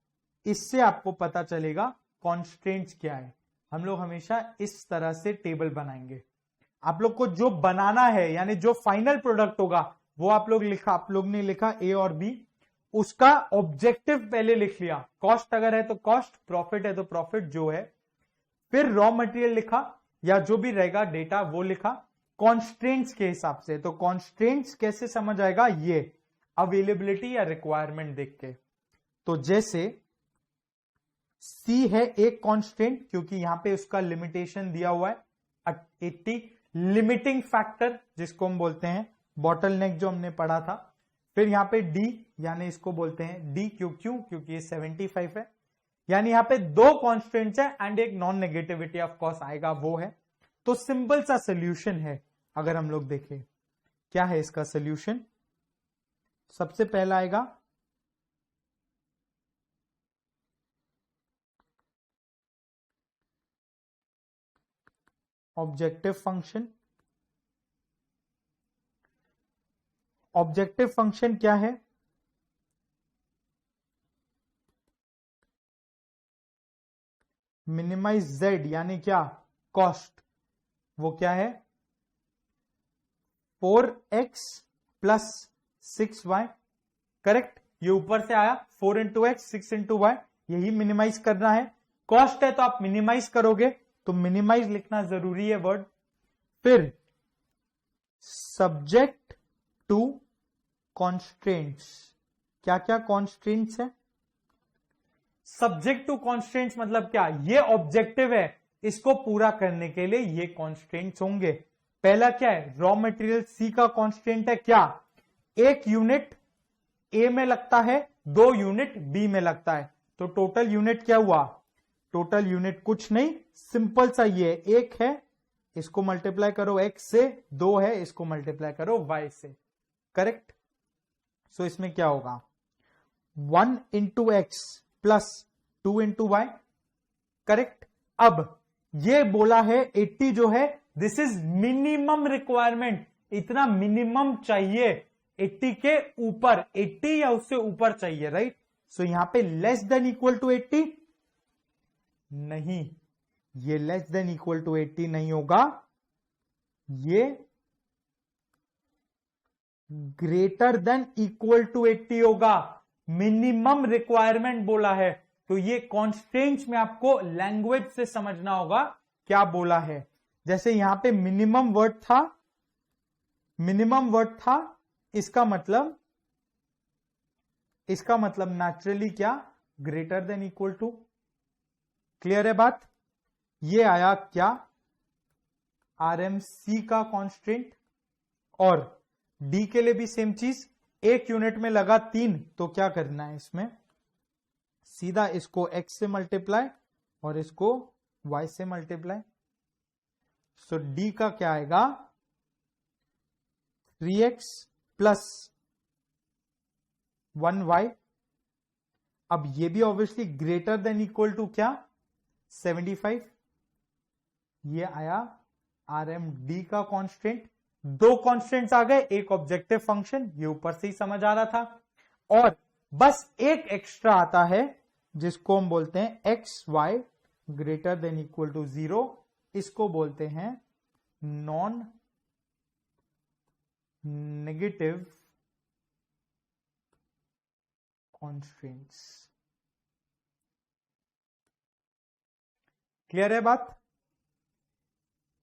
इससे आपको पता चलेगा कॉन्स्टेंट्स क्या है। हम लोग हमेशा इस तरह से टेबल बनाएंगे। आप लोग को जो बनाना है, यानी जो फाइनल प्रोडक्ट होगा वो आप लोग ने लिखा ए और बी, उसका ऑब्जेक्टिव पहले लिख लिया, कॉस्ट अगर है तो कॉस्ट, प्रॉफिट है तो प्रॉफिट जो है, फिर रॉ मटेरियल लिखा या जो भी रहेगा डेटा वो लिखा कॉन्स्ट्रेंट्स के हिसाब से। तो कॉन्स्ट्रेंट्स कैसे समझ आएगा, ये अवेलेबिलिटी या रिक्वायरमेंट देख के। तो जैसे सी है एक कांस्टेंट, क्योंकि यहां पे उसका लिमिटेशन दिया हुआ है 80, लिमिटिंग फैक्टर जिसको हम बोलते हैं, बॉटलनेक जो हमने पढ़ा था। फिर यहां पे डी, यानी इसको बोलते हैं डी, क्योंकि ये 75 है, यानी यहां पे दो कांस्टेंट्स है एंड एक नॉन नेगेटिविटी ऑफ कॉस्ट आएगा, वो है। तो सिंपल सा सोल्यूशन है। अगर हम लोग देखें क्या है इसका सोल्यूशन, सबसे पहला आएगा ऑब्जेक्टिव फंक्शन। ऑब्जेक्टिव फंक्शन क्या है, मिनिमाइज z, यानी क्या, कॉस्ट, वो क्या है 4x प्लस 6y, करेक्ट। ये ऊपर से आया 4 इंटू एक्स 6 इंटू वाई, यही मिनिमाइज करना है। कॉस्ट है तो आप मिनिमाइज करोगे, तो मिनिमाइज लिखना जरूरी है वर्ड। फिर सब्जेक्ट टू कॉन्स्ट्रेंट्स, क्या क्या कॉन्स्ट्रेंट्स है, सब्जेक्ट टू कॉन्स्ट्रेंट्स मतलब क्या, ये ऑब्जेक्टिव है, इसको पूरा करने के लिए ये कॉन्स्ट्रेंट्स होंगे। पहला क्या है, रॉ मटेरियल सी का कॉन्स्ट्रेंट है क्या, 1 यूनिट ए में लगता है, 2 यूनिट बी में लगता है, तो टोटल यूनिट क्या हुआ, टोटल यूनिट कुछ नहीं, सिंपल सा ये 1 है, इसको मल्टीप्लाई करो x से, 2 है, इसको मल्टीप्लाई करो y से, करेक्ट। सो इसमें क्या होगा 1 into X plus 2 into Y, correct. अब ये बोला है 80 जो है दिस इज मिनिमम रिक्वायरमेंट, इतना मिनिमम चाहिए 80 के ऊपर, 80 या उससे ऊपर चाहिए, राइट। सो यहां पे लेस देन इक्वल टू 80 नहीं, ये लेस देन इक्वल टू 80 नहीं होगा, ये ग्रेटर देन इक्वल टू 80 होगा। मिनिमम रिक्वायरमेंट बोला है, तो ये कॉन्स्टेंट्स में आपको लैंग्वेज से समझना होगा क्या बोला है। जैसे यहां पे मिनिमम वर्ड था, मिनिमम वर्ड था, इसका मतलब नेचुरली क्या, greater than equal to. Clear है बात। ये आया क्या, आरएमसी का कांस्टेंट। और डी के लिए भी सेम चीज, एक यूनिट में लगा 3, तो क्या करना है इसमें, सीधा इसको x से मल्टीप्लाई और इसको y से मल्टीप्लाई। सो डी का क्या आएगा 3x प्लस 1y। अब ये भी obviously greater than equal to क्या 75। ये आया RMD का कांस्टेंट। 2 कांस्टेंट्स आ गए, एक ऑब्जेक्टिव फंक्शन, ये ऊपर से ही समझ आ रहा था। और बस एक एक्स्ट्रा आता है जिसको हम बोलते हैं XY greater than equal to 0, इसको बोलते हैं नॉन नेगेटिव कॉन्स्टेंट्स। क्लियर है बात।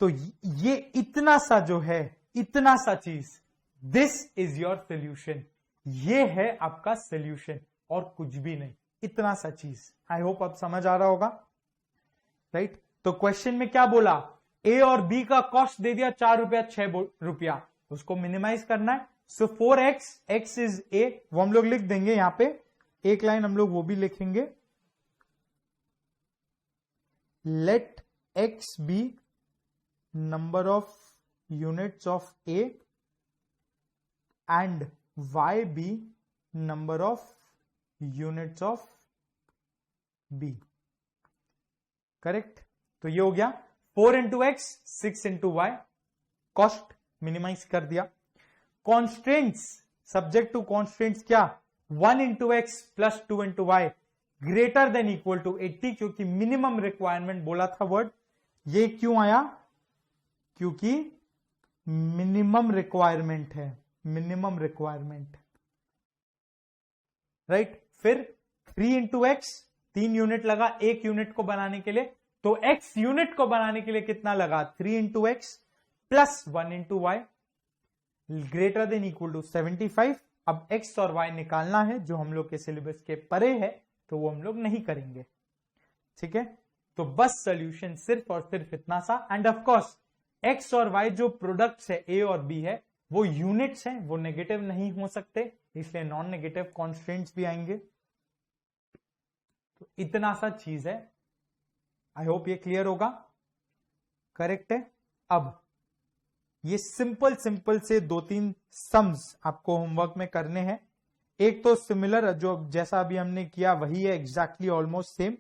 तो ये इतना सा जो है, इतना सा चीज, दिस इज योर सोल्यूशन, ये है आपका सोल्यूशन और कुछ भी नहीं, इतना सा चीज। आई होप अब समझ आ रहा होगा, राइट। तो क्वेश्चन में क्या बोला, ए और बी का कॉस्ट दे दिया 4 रुपया 6 रुपया, उसको मिनिमाइज करना है। सो 4x, x इज a, वो हम लोग लिख देंगे यहां पे, एक लाइन हम लोग वो भी लिखेंगे, let x be number of units of a and y be number of units of b, correct. तो ये हो गया 4 into X 6 into Y, cost minimise कर दिया। कॉन्स्टेंट्स, सब्जेक्ट टू कॉन्स्टेंट्स क्या, 1 into X plus 2 into Y greater than equal to 80, क्योंकि minimum requirement बोला था वर्ड। ये क्यों आया, क्योंकि मिनिमम रिक्वायरमेंट है, मिनिमम रिक्वायरमेंट, राइट। फिर 3 इंटू एक्स, 3 यूनिट लगा एक यूनिट को बनाने के लिए, तो x यूनिट को बनाने के लिए कितना लगा 3 into X plus 1 into Y greater than equal to 75। अब x और y निकालना है जो हम लोग के सिलेबस के परे है, तो वो हम लोग नहीं करेंगे, ठीक है। तो बस सोल्यूशन सिर्फ और सिर्फ इतना सा। एंड ऑफ कोर्स x और y जो प्रोडक्ट्स है a और b है, वो यूनिट्स हैं, वो नेगेटिव नहीं हो सकते, इसलिए नॉन नेगेटिव कॉन्स्टेंट्स भी आएंगे। तो इतना सा चीज है, आई होप ये क्लियर होगा, करेक्ट है। अब ये सिंपल से 2-3 सम्स आपको होमवर्क में करने हैं। एक तो सिमिलर, जो जैसा अभी हमने किया वही है, एग्जैक्टली ऑलमोस्ट सेम।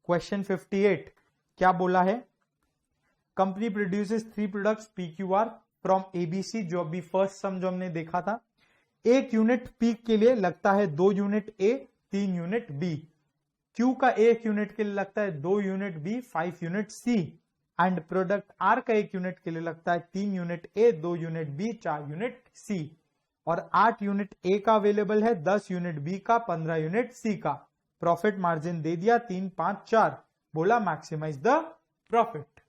क्वेश्चन 58 क्या बोला है, company produces 3 products PQR from ABC, जो अभी फर्स्ट सम जो हमने देखा था। एक यूनिट P के लिए लगता है 2 unit A, 3 unit B। Q का एक यूनिट के लिए लगता है 2 unit B, 5 unit C। And product R का एक यूनिट के लिए लगता है 3 unit A, 2 unit B, 4 unit C। और 8 यूनिट A का अवेलेबल है, 10 यूनिट B का, 15 यूनिट C का। प्रॉफिट मार्जिन दे दिया 3, 5, 4, बोला मैक्सिमाइज द प्रॉफिट।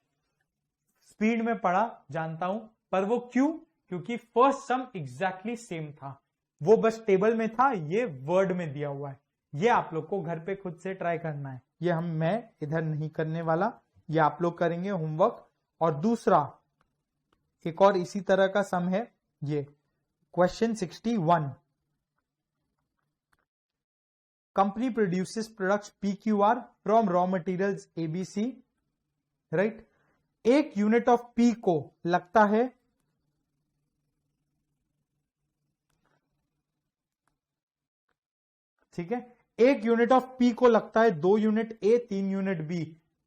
स्पीड में पढ़ा जानता हूं, पर वो क्यों, क्योंकि फर्स्ट सम एग्जैक्टली सेम था, वो बस टेबल में था, ये वर्ड में दिया हुआ है। ये आप लोग को घर पे खुद से ट्राई करना है, ये मैं इधर नहीं करने वाला, ये आप लोग करेंगे होमवर्क। और दूसरा एक और इसी तरह का सम है, ये question 61, company produces products PQR from raw materials ABC, right. एक यूनिट ऑफ P को लगता है ठीक है। 1 यूनिट ऑफ P को लगता है 2 unit A, 3 unit B।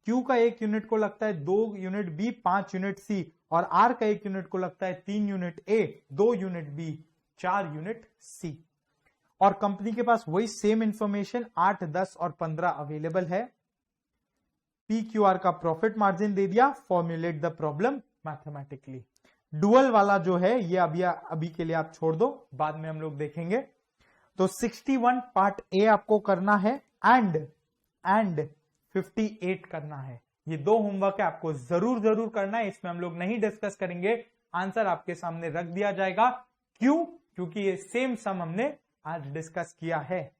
Q का 1 यूनिट को लगता है 2 यूनिट B, 5 यूनिट C। और R का 1 यूनिट को लगता है 3 unit A, 2 unit B, 4 unit C। और कंपनी के पास वही सेम इंफॉर्मेशन 8, 10 और 15 अवेलेबल है। PQR का प्रॉफिट मार्जिन दे दिया, formulate the problem mathematically. Dual वाला जो है ये अभी के लिए आप छोड़ दो, बाद में हम लोग देखेंगे। तो 61 पार्ट ए आपको करना है एंड 58 करना है। ये 2 होमवर्क है, आपको जरूर करना है। इसमें हम लोग नहीं डिस्कस करेंगे, आंसर आपके सामने रख दिया जाएगा। क्यों? क्योंकि ये सेम सम हमने आज डिस्कस किया है,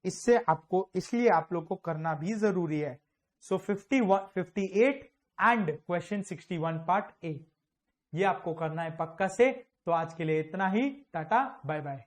इसलिए आप लोग को करना भी जरूरी है। सो 58 एंड क्वेश्चन 61 पार्ट ए, ये आपको करना है पक्का से। तो आज के लिए इतना ही, टाटा बाय बाय।